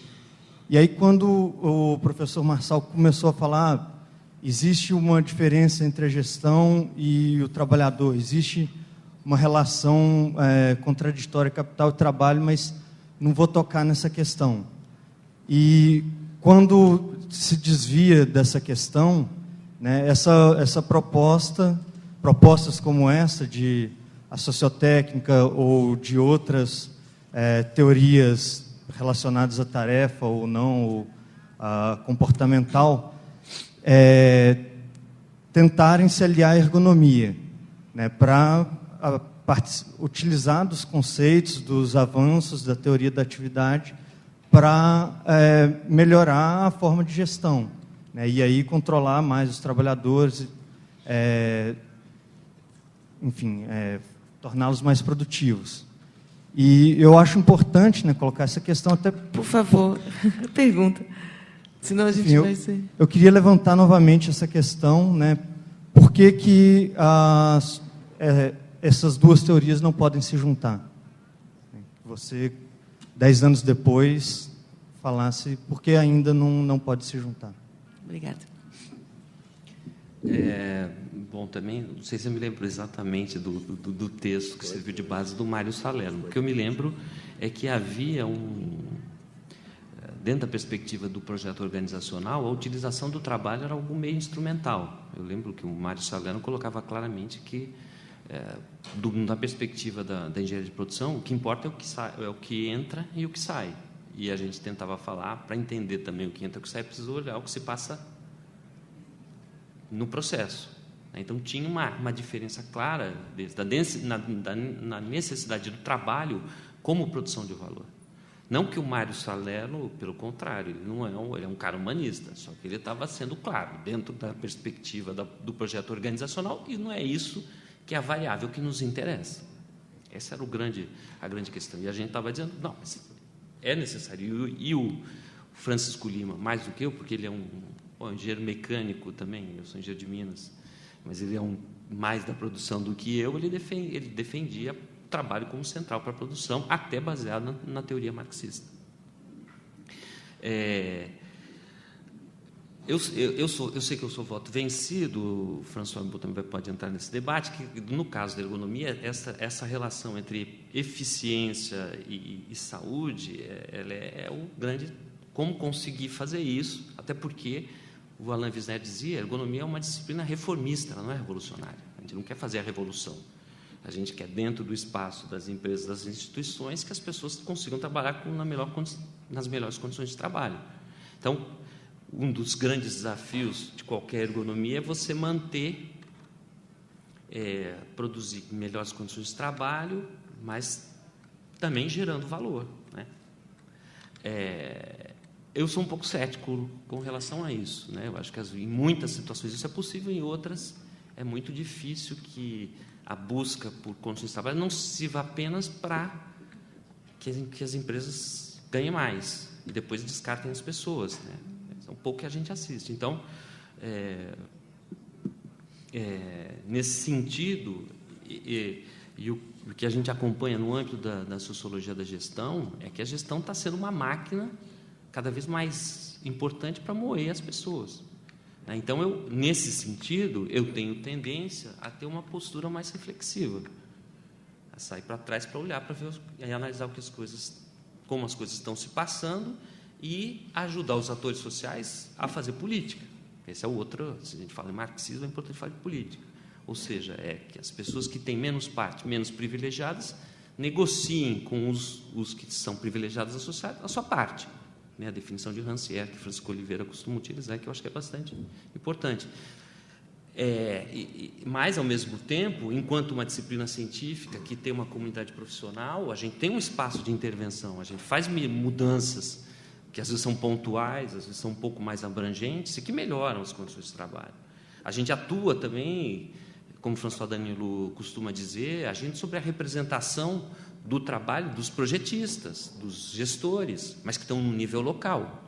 E aí, quando o professor Marçal começou a falar, existe uma diferença entre a gestão e o trabalhador, existe uma relação contraditória capital e trabalho, mas não vou tocar nessa questão. E quando se desvia dessa questão, né, essa propostas como essa de a sociotécnica ou de outras teorias relacionadas à tarefa ou não, ou a comportamental, tentarem se aliar à ergonomia, né, para utilizar dos conceitos, dos avanços da teoria da atividade para melhorar a forma de gestão, né, e aí controlar mais os trabalhadores, enfim, torná-los mais produtivos. E eu acho importante, né, colocar essa questão até... Por favor, pergunta. Senão a gente enfim, vai ser... Eu queria levantar novamente essa questão, né, por que essas duas teorias não podem se juntar? Você, 10 anos depois, falasse por que ainda não pode se juntar. Obrigada. Bom, também, não sei se eu me lembro exatamente do texto que serviu de base do Mário Salerno. O que eu me lembro é que havia dentro da perspectiva do projeto organizacional, a utilização do trabalho era algo meio instrumental. Eu lembro que o Mário Salerno colocava claramente que, na perspectiva da engenharia de produção, o que importa é o que entra e o que sai. E a gente tentava falar, para entender também o que entra e o que sai, precisa olhar o que se passa no processo. Então, tinha uma diferença clara na necessidade do trabalho como produção de valor. Não que o Mário Salerno, pelo contrário, ele é um cara humanista, só que ele estava sendo claro, dentro da perspectiva do projeto organizacional, e não é isso que é a variável que nos interessa. Essa era a grande questão. E a gente estava dizendo, não, é necessário. E o Francisco Lima, mais do que eu, porque ele é um engenheiro mecânico também, eu sou engenheiro de Minas, mas ele é mais da produção do que eu, ele defendia o trabalho como central para a produção, até baseado na teoria marxista. Eu sei que eu sou voto vencido, o François também pode entrar nesse debate, que no caso da ergonomia, essa relação entre eficiência e saúde, ela é o grande... Como conseguir fazer isso, até porque o Alain Wisner dizia, a ergonomia é uma disciplina reformista, ela não é revolucionária. A gente não quer fazer a revolução. A gente quer, dentro do espaço das empresas, das instituições, que as pessoas consigam trabalhar nas melhores condições de trabalho. Então, um dos grandes desafios de qualquer ergonomia é você manter produzir melhores condições de trabalho, mas também gerando valor, né? Eu sou um pouco cético com relação a isso, né? Eu acho que em muitas situações isso é possível, em outras é muito difícil que a busca por condições de trabalho não sirva apenas para que as empresas ganhem mais e depois descartem as pessoas, né? É um pouco que a gente assiste. Então, nesse sentido, o que a gente acompanha no âmbito da sociologia da gestão é que a gestão está sendo uma máquina cada vez mais importante para moer as pessoas. Então, nesse sentido, eu tenho tendência a ter uma postura mais reflexiva, a sair para trás para olhar, para ver e analisar como as coisas estão se passando e ajudar os atores sociais a fazer política. Esse é o outro, se a gente fala em marxismo, é importante falar de política. Ou seja, que as pessoas que têm menos parte, menos privilegiadas, negociem com os que são privilegiados da sociedade a sua parte. A definição de Rancière, que Francisco Oliveira costuma utilizar, que eu acho que é bastante importante. Mas, ao mesmo tempo, enquanto uma disciplina científica que tem uma comunidade profissional, a gente tem um espaço de intervenção, a gente faz mudanças que às vezes são pontuais, às vezes são um pouco mais abrangentes e que melhoram as condições de trabalho. A gente atua também, como François Danilo costuma dizer, a gente sobre a representação do trabalho dos projetistas, dos gestores, mas que estão no nível local.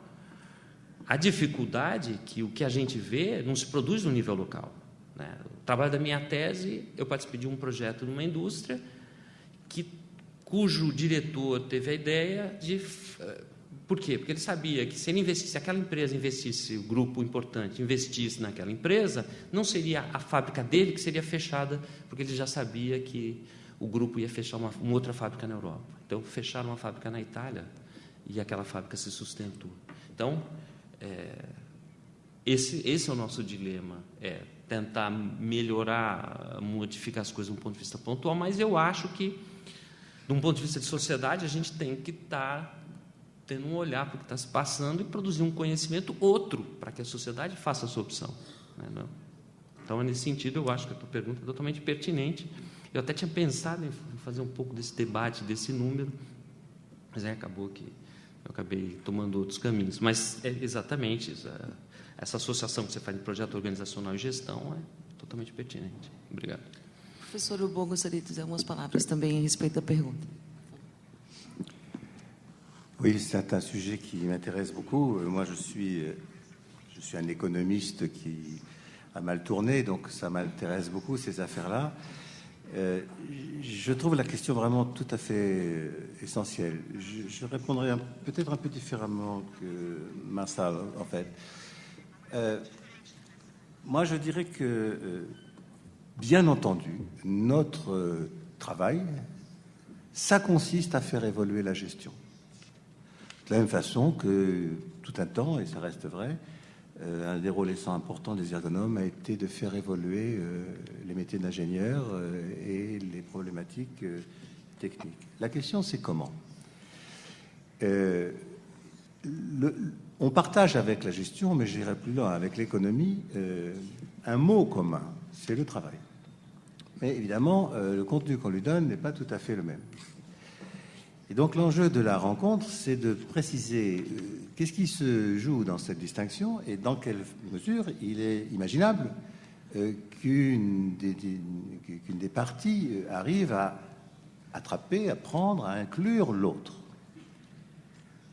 A dificuldade é que o que a gente vê não se produz no nível local, né? O trabalho da minha tese, eu participei de um projeto numa indústria cujo diretor teve a ideia de... Por quê? Porque ele sabia que se ele investisse, se aquela empresa investisse, o grupo importante investisse naquela empresa, não seria a fábrica dele que seria fechada, porque ele já sabia que o grupo ia fechar uma outra fábrica na Europa. Então, fecharam uma fábrica na Itália e aquela fábrica se sustentou. Então, esse é o nosso dilema, tentar melhorar, modificar as coisas de um ponto de vista pontual, mas eu acho que, de um ponto de vista de sociedade, a gente tem que estar tendo um olhar para o que está se passando e produzir um conhecimento outro para que a sociedade faça a sua opção, né? Então, nesse sentido, eu acho que a tua pergunta é totalmente pertinente. Eu até tinha pensado em fazer um pouco desse debate, desse número, mas acabou que eu acabei tomando outros caminhos. Mas é exatamente isso. Essa associação que você faz de projeto organizacional e gestão é totalmente pertinente. Obrigado. Professor Urbon, gostaria de dizer algumas palavras também a respeito da pergunta. Oui, c'est un sujet qui m'intéresse beaucoup. Moi, je suis un économiste qui a mal tourné, donc ça m'intéresse beaucoup, ces affaires-là. Je trouve la question vraiment tout à fait essentielle. Je répondrai peut-être un peu différemment que Marcel, en fait. Moi, je dirais que, bien entendu, notre travail, ça consiste à faire évoluer la gestion. De la même façon que tout un temps, et ça reste vrai, un des rôles importants des ergonomes a été de faire évoluer les métiers d'ingénieur et les problématiques techniques. La question, c'est comment. On partage avec la gestion, mais j'irai plus loin, avec l'économie, un mot commun, c'est le travail. Mais évidemment, le contenu qu'on lui donne n'est pas tout à fait le même. Et donc l'enjeu de la rencontre, c'est de préciser qu'est-ce qui se joue dans cette distinction et dans quelle mesure il est imaginable qu'une des parties arrive à attraper, à prendre, à inclure l'autre.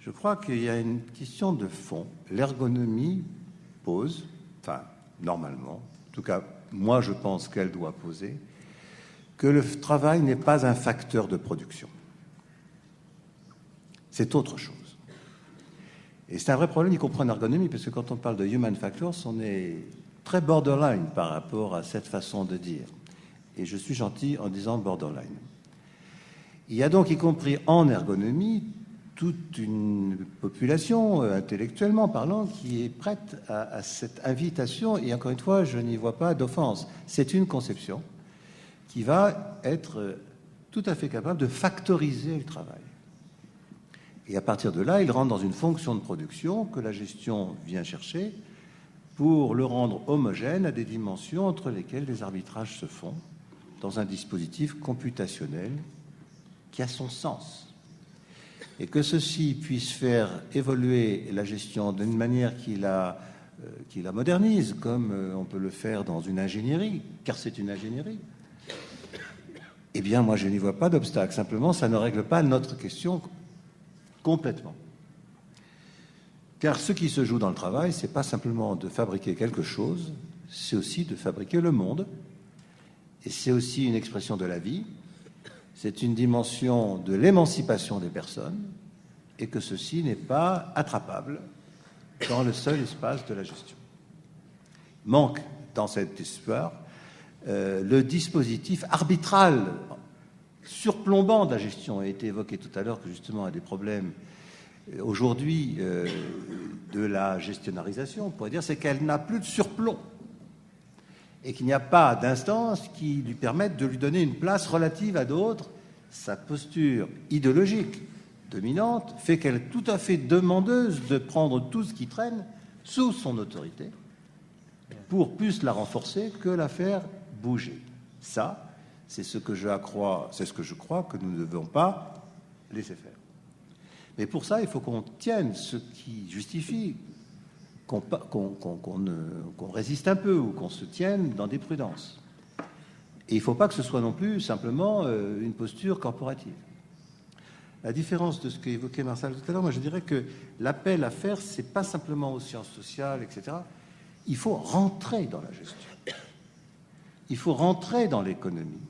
Je crois qu'il y a une question de fond. L'ergonomie pose, enfin, normalement, en tout cas, moi je pense qu'elle doit poser, que le travail n'est pas un facteur de production. C'est autre chose. Et c'est un vrai problème, y compris en ergonomie, parce que quand on parle de human factors, on est très borderline par rapport à cette façon de dire. Et je suis gentil en disant borderline. Il y a donc, y compris en ergonomie, toute une population, intellectuellement parlant, qui est prête à cette invitation. Et encore une fois, je n'y vois pas d'offense. C'est une conception qui va être tout à fait capable de factoriser le travail. Et à partir de là, il rentre dans une fonction de production que la gestion vient chercher pour le rendre homogène à des dimensions entre lesquelles des arbitrages se font. dans un dispositif computationnel qui a son sens. Et que ceci puisse faire évoluer la gestion d'une manière qui la modernise, comme on peut le faire dans une ingénierie, car c'est une ingénierie, eh bien, moi, je n'y vois pas d'obstacle. Simplement, ça ne règle pas notre question complètement. Car ce qui se joue dans le travail, ce n'est pas simplement de fabriquer quelque chose, c'est aussi de fabriquer le monde. Et c'est aussi une expression de la vie. C'est une dimension de l'émancipation des personnes, et que ceci n'est pas attrapable dans le seul espace de la gestion. Manque dans cette histoire le dispositif arbitral, surplombant de la gestion. A été évoqué tout à l'heure que justement il y a des problèmes aujourd'hui de la gestionnarisation, on pourrait dire, c'est qu'elle n'a plus de surplomb et qu'il n'y a pas d'instance qui lui permette de lui donner une place relative à d'autres. Sa posture idéologique dominante fait qu'elle est tout à fait demandeuse de prendre tout ce qui traîne sous son autorité pour plus la renforcer que la faire bouger. Ça, c'est ce que je crois que nous ne devons pas laisser faire. Mais pour ça, il faut qu'on tienne ce qui justifie qu'on résiste un peu ou qu'on se tienne dans des prudences. Et il ne faut pas que ce soit non plus simplement une posture corporative. La différence de ce qu'évoquait Marcel tout à l'heure, moi je dirais que l'appel à faire, ce n'est pas simplement aux sciences sociales, etc. Il faut rentrer dans la gestion. Il faut rentrer dans l'économie.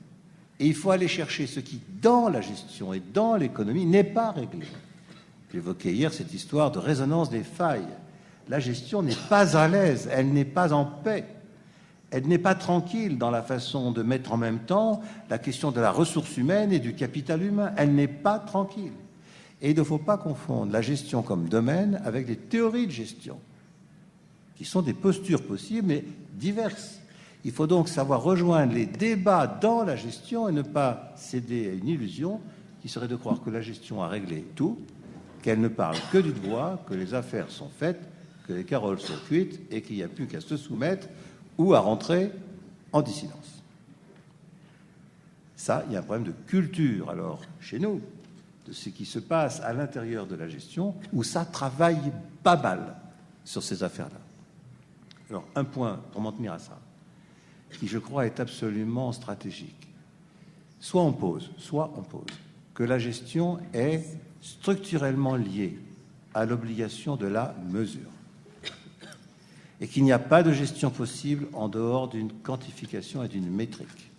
Et il faut aller chercher ce qui, dans la gestion et dans l'économie, n'est pas réglé. J'évoquais hier cette histoire de résonance des failles. La gestion n'est pas à l'aise, elle n'est pas en paix. Elle n'est pas tranquille dans la façon de mettre en même temps la question de la ressource humaine et du capital humain. Elle n'est pas tranquille. Et il ne faut pas confondre la gestion comme domaine avec des théories de gestion, qui sont des postures possibles, mais diverses. Il faut donc savoir rejoindre les débats dans la gestion et ne pas céder à une illusion qui serait de croire que la gestion a réglé tout, qu'elle ne parle que du droit, que les affaires sont faites, que les carottes sont cuites et qu'il n'y a plus qu'à se soumettre ou à rentrer en dissidence. Ça, il y a un problème de culture, alors, chez nous, de ce qui se passe à l'intérieur de la gestion, où ça travaille pas mal sur ces affaires-là. Alors, un point pour m'en tenir à ça, qui, je crois, est absolument stratégique. Soit on pose que la gestion est structurellement liée à l'obligation de la mesure, et qu'il n'y a pas de gestion possible en dehors d'une quantification et d'une métrique,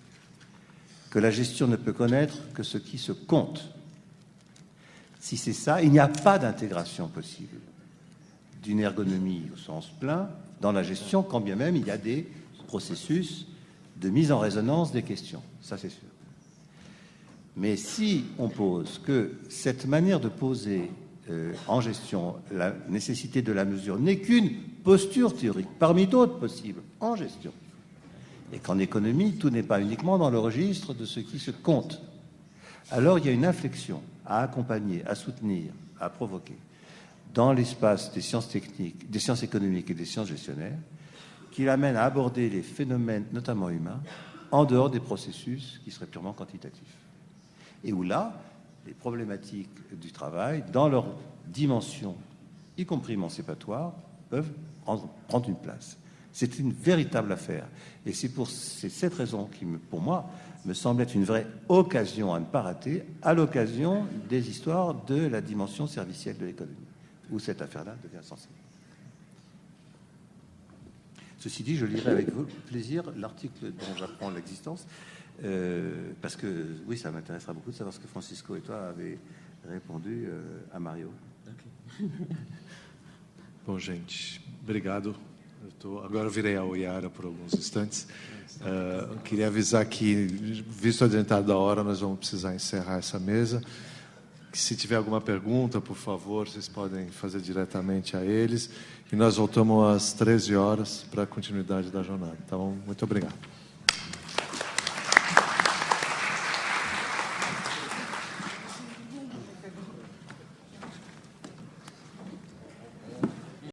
que la gestion ne peut connaître que ce qui se compte. Si c'est ça, il n'y a pas d'intégration possible d'une ergonomie au sens plein dans la gestion, quand bien même il y a des processus de mise en résonance des questions, ça c'est sûr. Mais si on pose que cette manière de poser en gestion la nécessité de la mesure n'est qu'une posture théorique parmi d'autres possibles en gestion, et qu'en économie tout n'est pas uniquement dans le registre de ce qui se compte, alors il y a une inflexion à accompagner, à soutenir, à provoquer dans l'espace des sciences techniques, des sciences économiques et des sciences gestionnaires, qui l'amène à aborder les phénomènes, notamment humains, en dehors des processus qui seraient purement quantitatifs. Et où là, les problématiques du travail, dans leur dimension, y compris émancipatoire, peuvent prendre une place. C'est une véritable affaire. Et c'est cette raison qui, pour moi, me semble être une vraie occasion à ne pas rater, à l'occasion des histoires de la dimension servicielle de l'économie, où cette affaire-là devient sensible. Ceci dit, je lirai avec plaisir l'article dont j'apprends l'existence, parce que, oui, ça m'intéressera beaucoup de savoir ce que Francisco et toi avez répondu à Mario. Okay. Bom, gente, obrigado. Agora eu virei a Oyara por alguns instantes. Queria avisar que, visto o adiantado da hora, nós vamos precisar encerrar essa mesa. Que se tiver alguma pergunta, por favor, vocês podem fazer diretamente a eles. E nós voltamos às 13 horas para a continuidade da jornada. Então, muito obrigado.